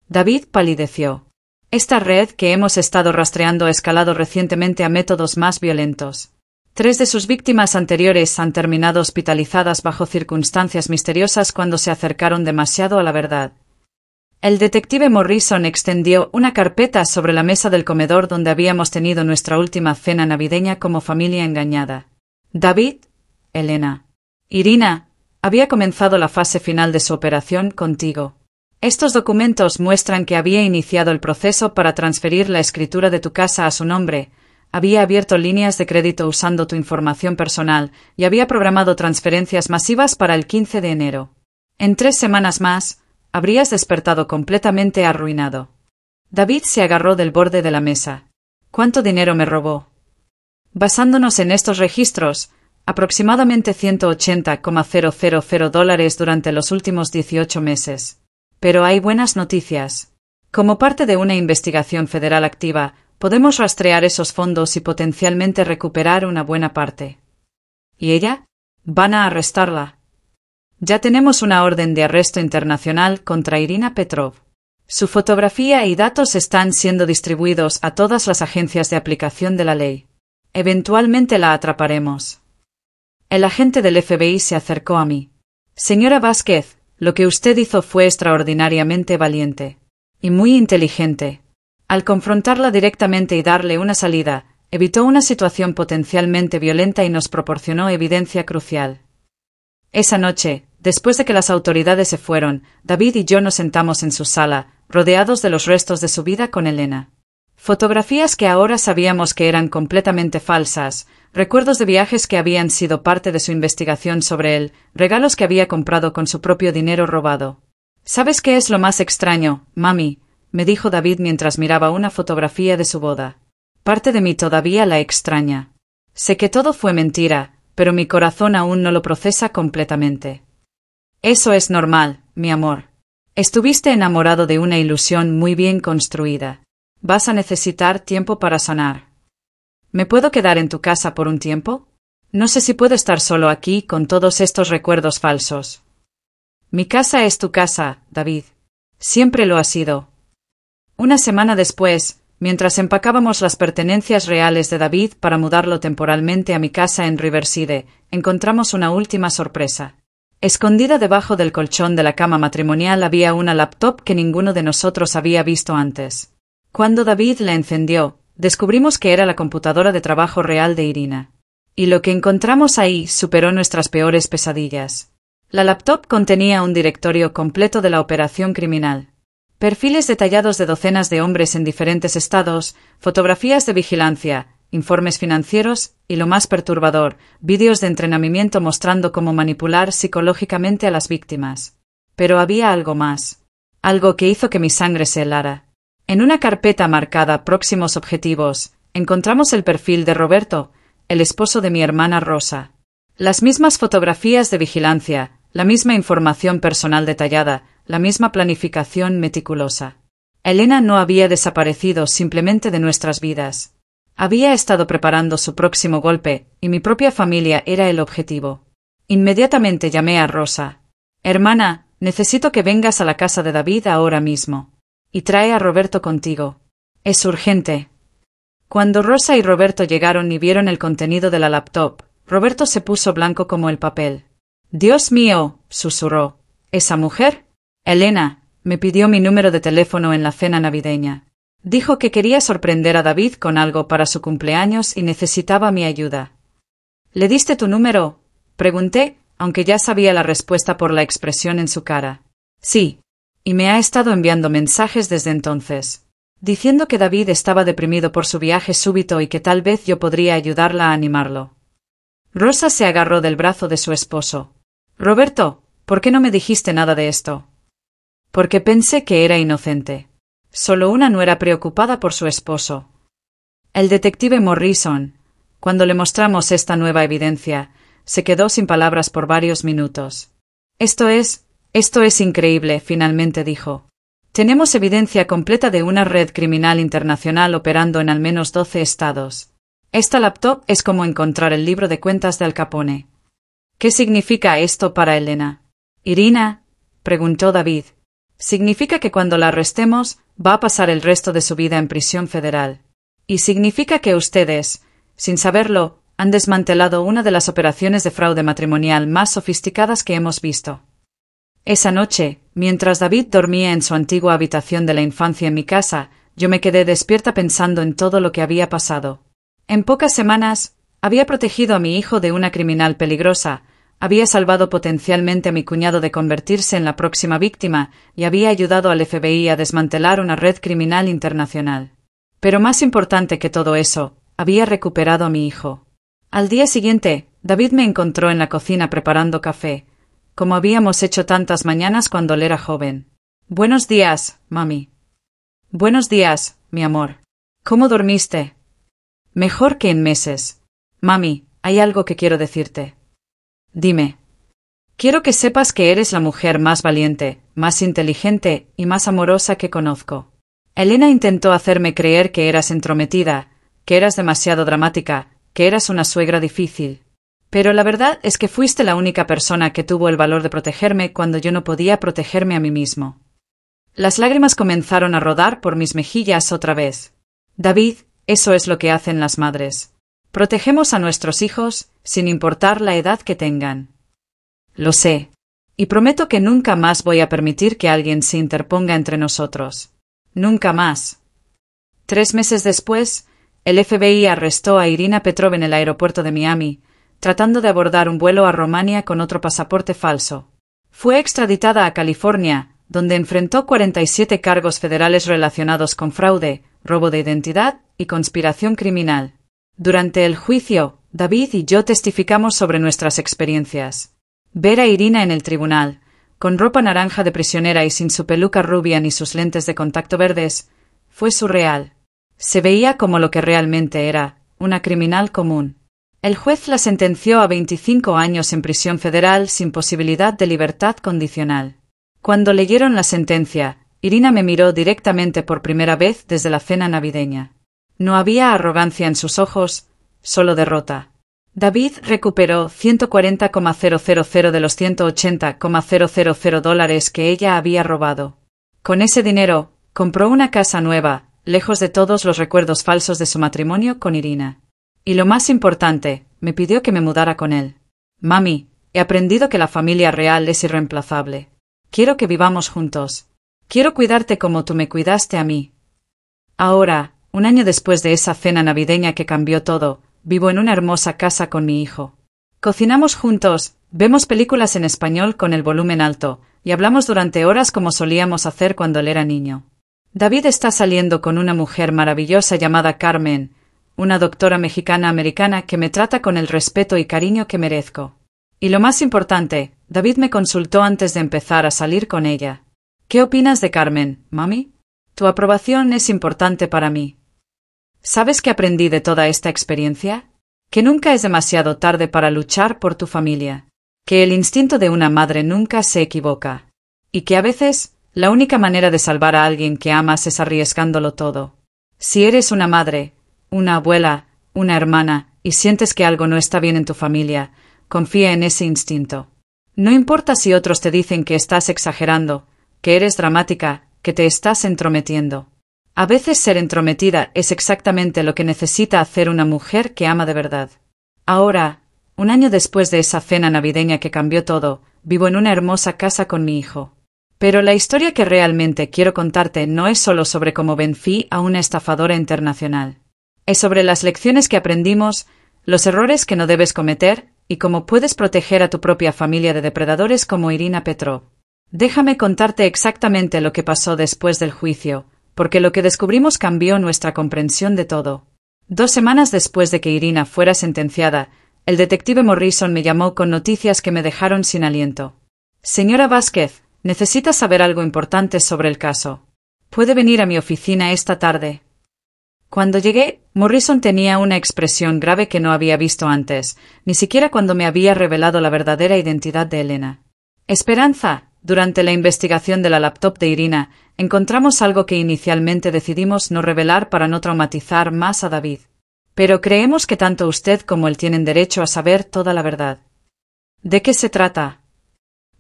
David palideció. Esta red que hemos estado rastreando ha escalado recientemente a métodos más violentos. 3 de sus víctimas anteriores han terminado hospitalizadas bajo circunstancias misteriosas cuando se acercaron demasiado a la verdad. El detective Morrison extendió una carpeta sobre la mesa del comedor donde habíamos tenido nuestra última cena navideña como familia engañada. David, Elena, Irina, había comenzado la fase final de su operación contigo. Estos documentos muestran que había iniciado el proceso para transferir la escritura de tu casa a su nombre, había abierto líneas de crédito usando tu información personal y había programado transferencias masivas para el 15 de enero. En 3 semanas más, habrías despertado completamente arruinado. David se agarró del borde de la mesa. ¿Cuánto dinero me robó? Basándonos en estos registros, aproximadamente $180,000 durante los últimos 18 meses. Pero hay buenas noticias. Como parte de una investigación federal activa, Podemos rastrear esos fondos y potencialmente recuperar una buena parte. ¿Y ella? Van a arrestarla. Ya tenemos una orden de arresto internacional contra Irina Petrov. Su fotografía y datos están siendo distribuidos a todas las agencias de aplicación de la ley. Eventualmente la atraparemos. El agente del FBI se acercó a mí. Señora Vázquez, lo que usted hizo fue extraordinariamente valiente. Y muy inteligente. Al confrontarla directamente y darle una salida, evitó una situación potencialmente violenta y nos proporcionó evidencia crucial. Esa noche, después de que las autoridades se fueron, David y yo nos sentamos en su sala, rodeados de los restos de su vida con Elena. Fotografías que ahora sabíamos que eran completamente falsas, recuerdos de viajes que habían sido parte de su investigación sobre él, regalos que había comprado con su propio dinero robado. ¿Sabes qué es lo más extraño, mami?, me dijo David mientras miraba una fotografía de su boda. Parte de mí todavía la extraña. Sé que todo fue mentira, pero mi corazón aún no lo procesa completamente. Eso es normal, mi amor. Estuviste enamorado de una ilusión muy bien construida. Vas a necesitar tiempo para sanar. ¿Me puedo quedar en tu casa por un tiempo? No sé si puedo estar solo aquí con todos estos recuerdos falsos. Mi casa es tu casa, David. Siempre lo ha sido. Una semana después, mientras empacábamos las pertenencias reales de David para mudarlo temporalmente a mi casa en Riverside, encontramos una última sorpresa. Escondida debajo del colchón de la cama matrimonial había una laptop que ninguno de nosotros había visto antes. Cuando David la encendió, descubrimos que era la computadora de trabajo real de Irina. Y lo que encontramos ahí superó nuestras peores pesadillas. La laptop contenía un directorio completo de la operación criminal. Perfiles detallados de docenas de hombres en diferentes estados, fotografías de vigilancia, informes financieros y, lo más perturbador, vídeos de entrenamiento mostrando cómo manipular psicológicamente a las víctimas. Pero había algo más. Algo que hizo que mi sangre se helara. En una carpeta marcada Próximos Objetivos, encontramos el perfil de Roberto, el esposo de mi hermana Rosa. Las mismas fotografías de vigilancia, la misma información personal detallada, la misma planificación meticulosa. Elena no había desaparecido simplemente de nuestras vidas. Había estado preparando su próximo golpe, y mi propia familia era el objetivo. Inmediatamente llamé a Rosa. Hermana, necesito que vengas a la casa de David ahora mismo. Y trae a Roberto contigo. Es urgente. Cuando Rosa y Roberto llegaron y vieron el contenido de la laptop, Roberto se puso blanco como el papel. Dios mío, susurró. ¿Esa mujer? Elena, me pidió mi número de teléfono en la cena navideña. Dijo que quería sorprender a David con algo para su cumpleaños y necesitaba mi ayuda. ¿Le diste tu número?, pregunté, aunque ya sabía la respuesta por la expresión en su cara. Sí, y me ha estado enviando mensajes desde entonces, diciendo que David estaba deprimido por su viaje súbito y que tal vez yo podría ayudarla a animarlo. Rosa se agarró del brazo de su esposo. Roberto, ¿por qué no me dijiste nada de esto? Porque pensé que era inocente. Solo una nuera preocupada por su esposo. El detective Morrison, cuando le mostramos esta nueva evidencia, se quedó sin palabras por varios minutos. Esto es increíble, finalmente dijo. Tenemos evidencia completa de una red criminal internacional operando en al menos 12 estados. Esta laptop es como encontrar el libro de cuentas de Al Capone. ¿Qué significa esto para Elena? Irina, preguntó David. Significa que cuando la arrestemos, va a pasar el resto de su vida en prisión federal. Y significa que ustedes, sin saberlo, han desmantelado una de las operaciones de fraude matrimonial más sofisticadas que hemos visto. Esa noche, mientras David dormía en su antigua habitación de la infancia en mi casa, yo me quedé despierta pensando en todo lo que había pasado. En pocas semanas, había protegido a mi hijo de una criminal peligrosa, había salvado potencialmente a mi cuñado de convertirse en la próxima víctima y había ayudado al FBI a desmantelar una red criminal internacional. Pero más importante que todo eso, había recuperado a mi hijo. Al día siguiente, David me encontró en la cocina preparando café, como habíamos hecho tantas mañanas cuando él era joven. Buenos días, mami. Buenos días, mi amor. ¿Cómo dormiste? Mejor que en meses. Mami, hay algo que quiero decirte. Dime. Quiero que sepas que eres la mujer más valiente, más inteligente y más amorosa que conozco. Elena intentó hacerme creer que eras entrometida, que eras demasiado dramática, que eras una suegra difícil. Pero la verdad es que fuiste la única persona que tuvo el valor de protegerme cuando yo no podía protegerme a mí mismo. Las lágrimas comenzaron a rodar por mis mejillas otra vez. David, eso es lo que hacen las madres. Protegemos a nuestros hijos, sin importar la edad que tengan. Lo sé. Y prometo que nunca más voy a permitir que alguien se interponga entre nosotros. Nunca más. 3 meses después, el FBI arrestó a Irina Petrov en el aeropuerto de Miami, tratando de abordar un vuelo a Rumania con otro pasaporte falso. Fue extraditada a California, donde enfrentó 47 cargos federales relacionados con fraude, robo de identidad y conspiración criminal. Durante el juicio, David y yo testificamos sobre nuestras experiencias. Ver a Irina en el tribunal, con ropa naranja de prisionera y sin su peluca rubia ni sus lentes de contacto verdes, fue surreal. Se veía como lo que realmente era, una criminal común. El juez la sentenció a 25 años en prisión federal sin posibilidad de libertad condicional. Cuando leyeron la sentencia, Irina me miró directamente por primera vez desde la cena navideña. No había arrogancia en sus ojos, solo derrota. David recuperó $140,000 de los $180,000 que ella había robado. Con ese dinero, compró una casa nueva, lejos de todos los recuerdos falsos de su matrimonio con Irina. Y lo más importante, me pidió que me mudara con él. Mami, he aprendido que la familia real es irreemplazable. Quiero que vivamos juntos. Quiero cuidarte como tú me cuidaste a mí. Ahora, un año después de esa cena navideña que cambió todo, vivo en una hermosa casa con mi hijo. Cocinamos juntos, vemos películas en español con el volumen alto, y hablamos durante horas como solíamos hacer cuando él era niño. David está saliendo con una mujer maravillosa llamada Carmen, una doctora mexicana-americana que me trata con el respeto y cariño que merezco. Y lo más importante, David me consultó antes de empezar a salir con ella. ¿Qué opinas de Carmen, mami? Tu aprobación es importante para mí. ¿Sabes qué aprendí de toda esta experiencia? Que nunca es demasiado tarde para luchar por tu familia. Que el instinto de una madre nunca se equivoca. Y que a veces, la única manera de salvar a alguien que amas es arriesgándolo todo. Si eres una madre, una abuela, una hermana, y sientes que algo no está bien en tu familia, confía en ese instinto. No importa si otros te dicen que estás exagerando, que eres dramática, que te estás entrometiendo. A veces ser entrometida es exactamente lo que necesita hacer una mujer que ama de verdad. Ahora, un año después de esa cena navideña que cambió todo, vivo en una hermosa casa con mi hijo. Pero la historia que realmente quiero contarte no es solo sobre cómo vencí a una estafadora internacional. Es sobre las lecciones que aprendimos, los errores que no debes cometer y cómo puedes proteger a tu propia familia de depredadores como Irina Petrov. Déjame contarte exactamente lo que pasó después del juicio, porque lo que descubrimos cambió nuestra comprensión de todo. 2 semanas después de que Irina fuera sentenciada, el detective Morrison me llamó con noticias que me dejaron sin aliento. Señora Vázquez, necesita saber algo importante sobre el caso. ¿Puede venir a mi oficina esta tarde? Cuando llegué, Morrison tenía una expresión grave que no había visto antes, ni siquiera cuando me había revelado la verdadera identidad de Elena. Esperanza, durante la investigación de la laptop de Irina, encontramos algo que inicialmente decidimos no revelar para no traumatizar más a David. Pero creemos que tanto usted como él tienen derecho a saber toda la verdad. ¿De qué se trata?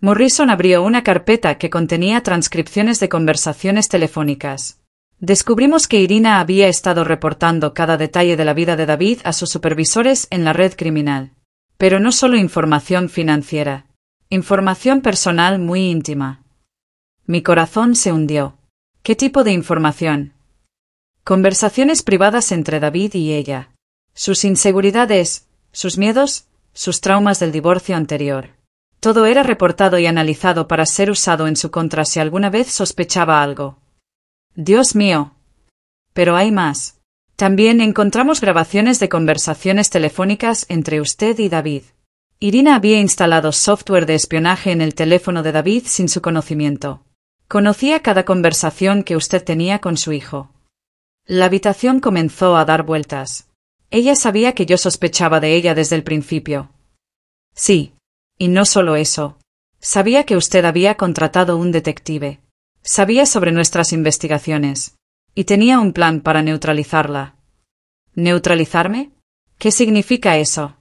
Morrison abrió una carpeta que contenía transcripciones de conversaciones telefónicas. Descubrimos que Irina había estado reportando cada detalle de la vida de David a sus supervisores en la red criminal. Pero no solo información financiera. Información personal muy íntima. Mi corazón se hundió. ¿Qué tipo de información? Conversaciones privadas entre David y ella. Sus inseguridades, sus miedos, sus traumas del divorcio anterior. Todo era reportado y analizado para ser usado en su contra si alguna vez sospechaba algo. Dios mío. Pero hay más. También encontramos grabaciones de conversaciones telefónicas entre usted y David. Irina había instalado software de espionaje en el teléfono de David sin su conocimiento. Conocía cada conversación que usted tenía con su hijo. La habitación comenzó a dar vueltas. Ella sabía que yo sospechaba de ella desde el principio. Sí. Y no solo eso. Sabía que usted había contratado un detective. Sabía sobre nuestras investigaciones. Y tenía un plan para neutralizarla. ¿Neutralizarme? ¿Qué significa eso?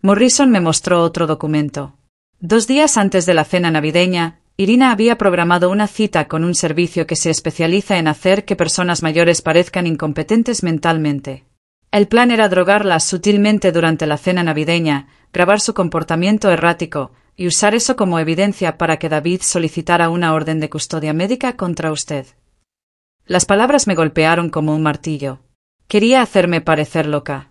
Morrison me mostró otro documento. 2 días antes de la cena navideña, Irina había programado una cita con un servicio que se especializa en hacer que personas mayores parezcan incompetentes mentalmente. El plan era drogarlas sutilmente durante la cena navideña, grabar su comportamiento errático y usar eso como evidencia para que David solicitara una orden de custodia médica contra usted. Las palabras me golpearon como un martillo. Quería hacerme parecer loca.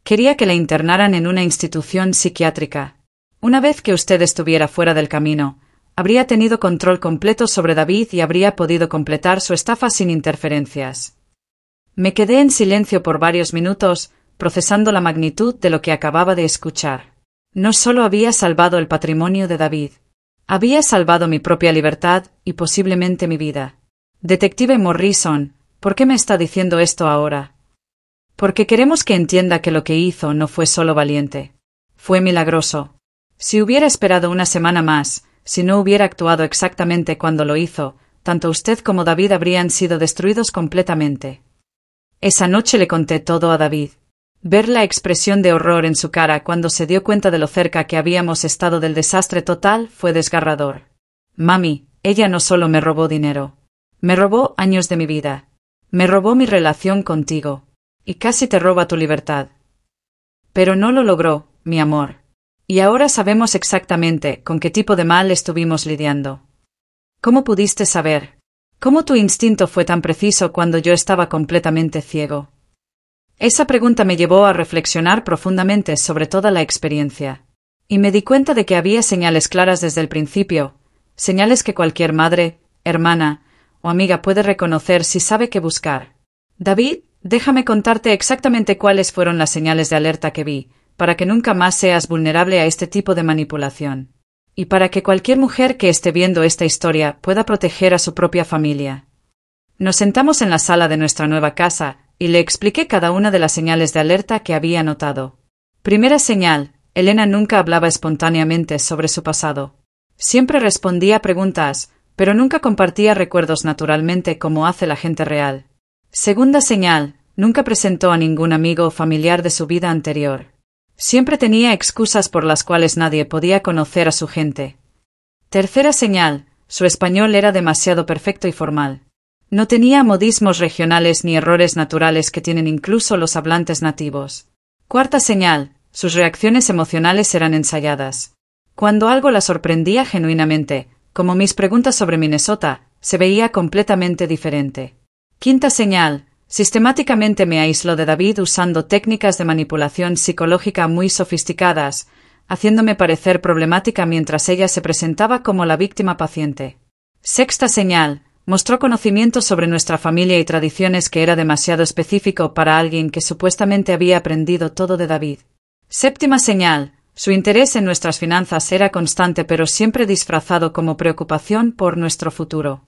Quería que la internaran en una institución psiquiátrica. Una vez que usted estuviera fuera del camino, habría tenido control completo sobre David y habría podido completar su estafa sin interferencias. Me quedé en silencio por varios minutos, procesando la magnitud de lo que acababa de escuchar. No solo había salvado el patrimonio de David, había salvado mi propia libertad y posiblemente mi vida. Detective Morrison, ¿por qué me está diciendo esto ahora? Porque queremos que entienda que lo que hizo no fue solo valiente. Fue milagroso. Si hubiera esperado una semana más, si no hubiera actuado exactamente cuando lo hizo, tanto usted como David habrían sido destruidos completamente. Esa noche le conté todo a David. Ver la expresión de horror en su cara cuando se dio cuenta de lo cerca que habíamos estado del desastre total fue desgarrador. Mami, ella no solo me robó dinero. Me robó años de mi vida. Me robó mi relación contigo. Y casi te roba tu libertad. Pero no lo logró, mi amor. Y ahora sabemos exactamente con qué tipo de mal estuvimos lidiando. ¿Cómo pudiste saber? ¿Cómo tu instinto fue tan preciso cuando yo estaba completamente ciego? Esa pregunta me llevó a reflexionar profundamente sobre toda la experiencia. Y me di cuenta de que había señales claras desde el principio, señales que cualquier madre, hermana o amiga puede reconocer si sabe qué buscar. David, déjame contarte exactamente cuáles fueron las señales de alerta que vi, para que nunca más seas vulnerable a este tipo de manipulación. Y para que cualquier mujer que esté viendo esta historia pueda proteger a su propia familia. Nos sentamos en la sala de nuestra nueva casa, y le expliqué cada una de las señales de alerta que había notado. Primera señal, Elena nunca hablaba espontáneamente sobre su pasado. Siempre respondía a preguntas, pero nunca compartía recuerdos naturalmente como hace la gente real. Segunda señal, nunca presentó a ningún amigo o familiar de su vida anterior. Siempre tenía excusas por las cuales nadie podía conocer a su gente. Tercera señal, su español era demasiado perfecto y formal. No tenía modismos regionales ni errores naturales que tienen incluso los hablantes nativos. Cuarta señal, sus reacciones emocionales eran ensayadas. Cuando algo la sorprendía genuinamente, como mis preguntas sobre Minnesota, se veía completamente diferente. Quinta señal, sistemáticamente me aisló de David usando técnicas de manipulación psicológica muy sofisticadas, haciéndome parecer problemática mientras ella se presentaba como la víctima paciente. Sexta señal, mostró conocimiento sobre nuestra familia y tradiciones que era demasiado específico para alguien que supuestamente había aprendido todo de David. Séptima señal, su interés en nuestras finanzas era constante pero siempre disfrazado como preocupación por nuestro futuro.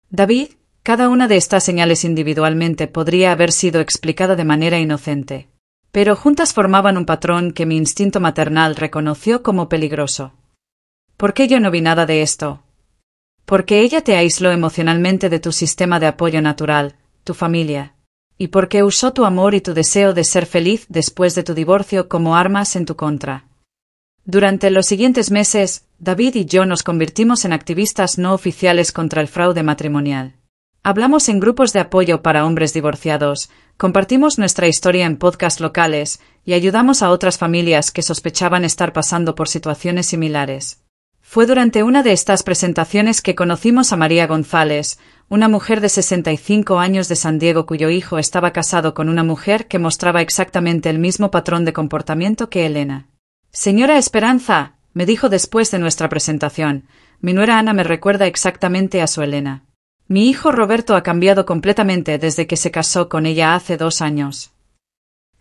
David, cada una de estas señales individualmente podría haber sido explicada de manera inocente, pero juntas formaban un patrón que mi instinto maternal reconoció como peligroso. ¿Por qué yo no vi nada de esto? Porque ella te aisló emocionalmente de tu sistema de apoyo natural, tu familia, y porque usó tu amor y tu deseo de ser feliz después de tu divorcio como armas en tu contra. Durante los siguientes meses, David y yo nos convertimos en activistas no oficiales contra el fraude matrimonial. Hablamos en grupos de apoyo para hombres divorciados, compartimos nuestra historia en podcasts locales y ayudamos a otras familias que sospechaban estar pasando por situaciones similares. Fue durante una de estas presentaciones que conocimos a María González, una mujer de 65 años de San Diego cuyo hijo estaba casado con una mujer que mostraba exactamente el mismo patrón de comportamiento que Elena. Señora Esperanza, me dijo después de nuestra presentación, mi nuera Ana me recuerda exactamente a su Elena. Mi hijo Roberto ha cambiado completamente desde que se casó con ella hace 2 años.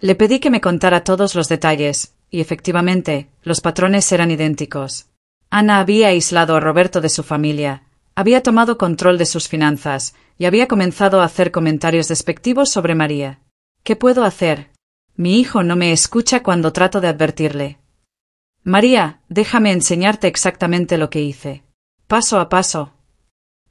Le pedí que me contara todos los detalles, y efectivamente, los patrones eran idénticos. Ana había aislado a Roberto de su familia, había tomado control de sus finanzas, y había comenzado a hacer comentarios despectivos sobre María. ¿Qué puedo hacer? Mi hijo no me escucha cuando trato de advertirle. María, déjame enseñarte exactamente lo que hice. Paso a paso.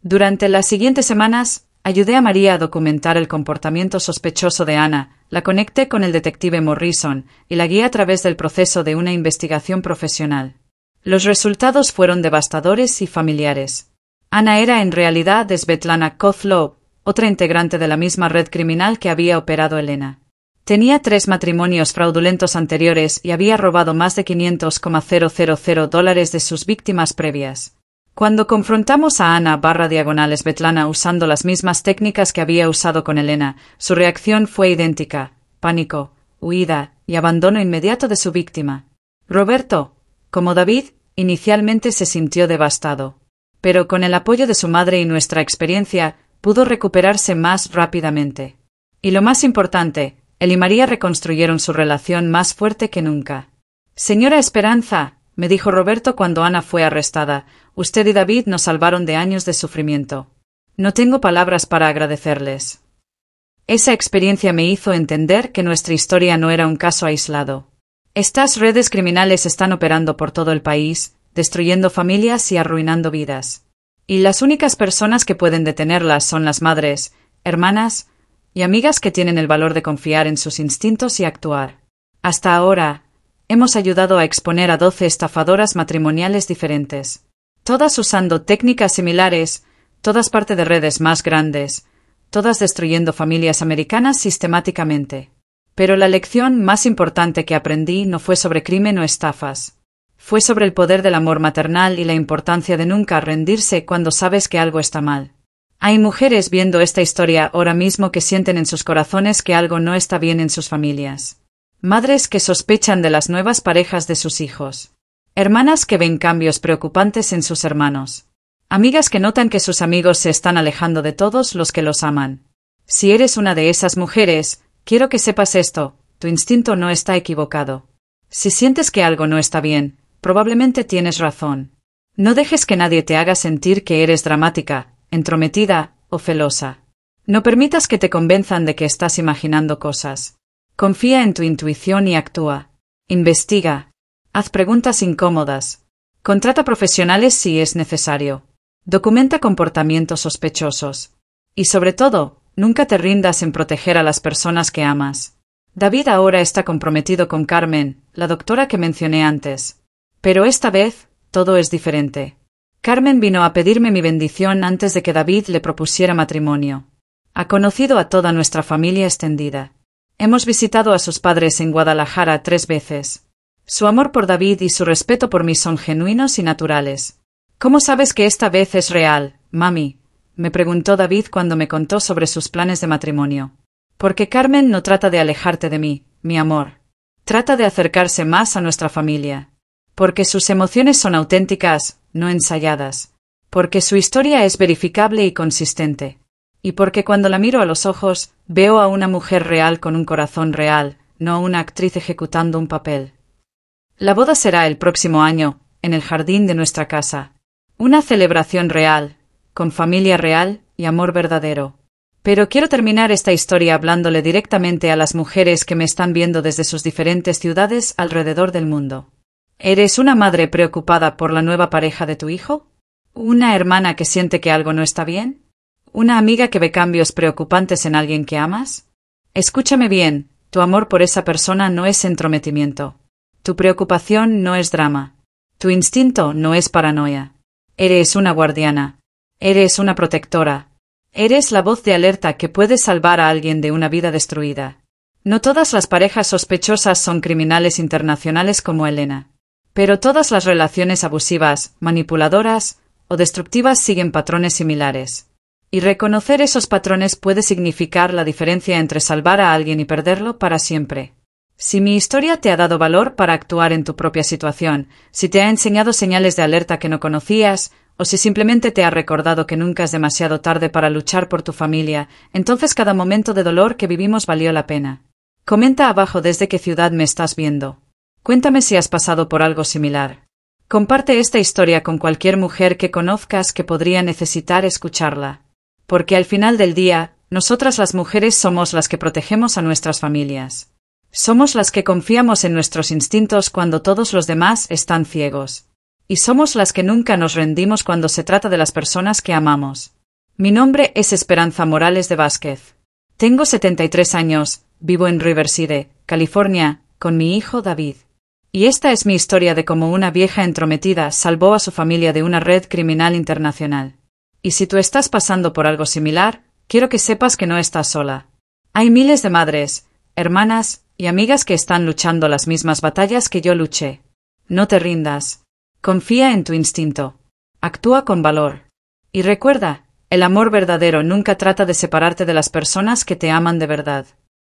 Durante las siguientes semanas, Ayudé a María a documentar el comportamiento sospechoso de Ana, la conecté con el detective Morrison y la guié a través del proceso de una investigación profesional. Los resultados fueron devastadores y familiares. Ana era en realidad Svetlana Kozlov, otra integrante de la misma red criminal que había operado Elena. Tenía 3 matrimonios fraudulentos anteriores y había robado más de $500,000 de sus víctimas previas. Cuando confrontamos a Ana / Svetlana usando las mismas técnicas que había usado con Elena, su reacción fue idéntica: pánico, huida y abandono inmediato de su víctima. Roberto, como David, inicialmente se sintió devastado, pero con el apoyo de su madre y nuestra experiencia, pudo recuperarse más rápidamente. Y lo más importante, él y María reconstruyeron su relación más fuerte que nunca. Señora Esperanza, me dijo Roberto cuando Ana fue arrestada, usted y David nos salvaron de años de sufrimiento. No tengo palabras para agradecerles. Esa experiencia me hizo entender que nuestra historia no era un caso aislado. Estas redes criminales están operando por todo el país, destruyendo familias y arruinando vidas. Y las únicas personas que pueden detenerlas son las madres, hermanas y amigas que tienen el valor de confiar en sus instintos y actuar. Hasta ahora, hemos ayudado a exponer a 12 estafadoras matrimoniales diferentes. Todas usando técnicas similares, todas parte de redes más grandes, todas destruyendo familias americanas sistemáticamente. Pero la lección más importante que aprendí no fue sobre crimen o estafas. Fue sobre el poder del amor maternal y la importancia de nunca rendirse cuando sabes que algo está mal. Hay mujeres viendo esta historia ahora mismo que sienten en sus corazones que algo no está bien en sus familias. Madres que sospechan de las nuevas parejas de sus hijos. Hermanas que ven cambios preocupantes en sus hermanos. Amigas que notan que sus amigos se están alejando de todos los que los aman. Si eres una de esas mujeres, quiero que sepas esto: tu instinto no está equivocado. Si sientes que algo no está bien, probablemente tienes razón. No dejes que nadie te haga sentir que eres dramática, entrometida o celosa. No permitas que te convenzan de que estás imaginando cosas. Confía en tu intuición y actúa. Investiga. Haz preguntas incómodas. Contrata profesionales si es necesario. Documenta comportamientos sospechosos. Y sobre todo, nunca te rindas en proteger a las personas que amas. David ahora está comprometido con Carmen, la doctora que mencioné antes. Pero esta vez, todo es diferente. Carmen vino a pedirme mi bendición antes de que David le propusiera matrimonio. Ha conocido a toda nuestra familia extendida. Hemos visitado a sus padres en Guadalajara 3 veces. Su amor por David y su respeto por mí son genuinos y naturales. ¿Cómo sabes que esta vez es real, mami?, me preguntó David cuando me contó sobre sus planes de matrimonio. Porque Carmen no trata de alejarte de mí, mi amor. Trata de acercarse más a nuestra familia. Porque sus emociones son auténticas, no ensayadas. Porque su historia es verificable y consistente. Y porque cuando la miro a los ojos, veo a una mujer real con un corazón real, no a una actriz ejecutando un papel. La boda será el próximo año, en el jardín de nuestra casa. Una celebración real, con familia real y amor verdadero. Pero quiero terminar esta historia hablándole directamente a las mujeres que me están viendo desde sus diferentes ciudades alrededor del mundo. ¿Eres una madre preocupada por la nueva pareja de tu hijo? ¿Una hermana que siente que algo no está bien? ¿Una amiga que ve cambios preocupantes en alguien que amas? Escúchame bien, tu amor por esa persona no es entrometimiento. Tu preocupación no es drama. Tu instinto no es paranoia. Eres una guardiana. Eres una protectora. Eres la voz de alerta que puede salvar a alguien de una vida destruida. No todas las parejas sospechosas son criminales internacionales como Elena. Pero todas las relaciones abusivas, manipuladoras o destructivas siguen patrones similares. Y reconocer esos patrones puede significar la diferencia entre salvar a alguien y perderlo para siempre. Si mi historia te ha dado valor para actuar en tu propia situación, si te ha enseñado señales de alerta que no conocías, o si simplemente te ha recordado que nunca es demasiado tarde para luchar por tu familia, entonces cada momento de dolor que vivimos valió la pena. Comenta abajo desde qué ciudad me estás viendo. Cuéntame si has pasado por algo similar. Comparte esta historia con cualquier mujer que conozcas que podría necesitar escucharla. Porque al final del día, nosotras las mujeres somos las que protegemos a nuestras familias. Somos las que confiamos en nuestros instintos cuando todos los demás están ciegos. Y somos las que nunca nos rendimos cuando se trata de las personas que amamos. Mi nombre es Esperanza Morales de Vázquez. Tengo 73 años, vivo en Riverside, California, con mi hijo David. Y esta es mi historia de cómo una vieja entrometida salvó a su familia de una red criminal internacional. Y si tú estás pasando por algo similar, quiero que sepas que no estás sola. Hay miles de madres, hermanas y amigas que están luchando las mismas batallas que yo luché. No te rindas. Confía en tu instinto. Actúa con valor. Y recuerda, el amor verdadero nunca trata de separarte de las personas que te aman de verdad.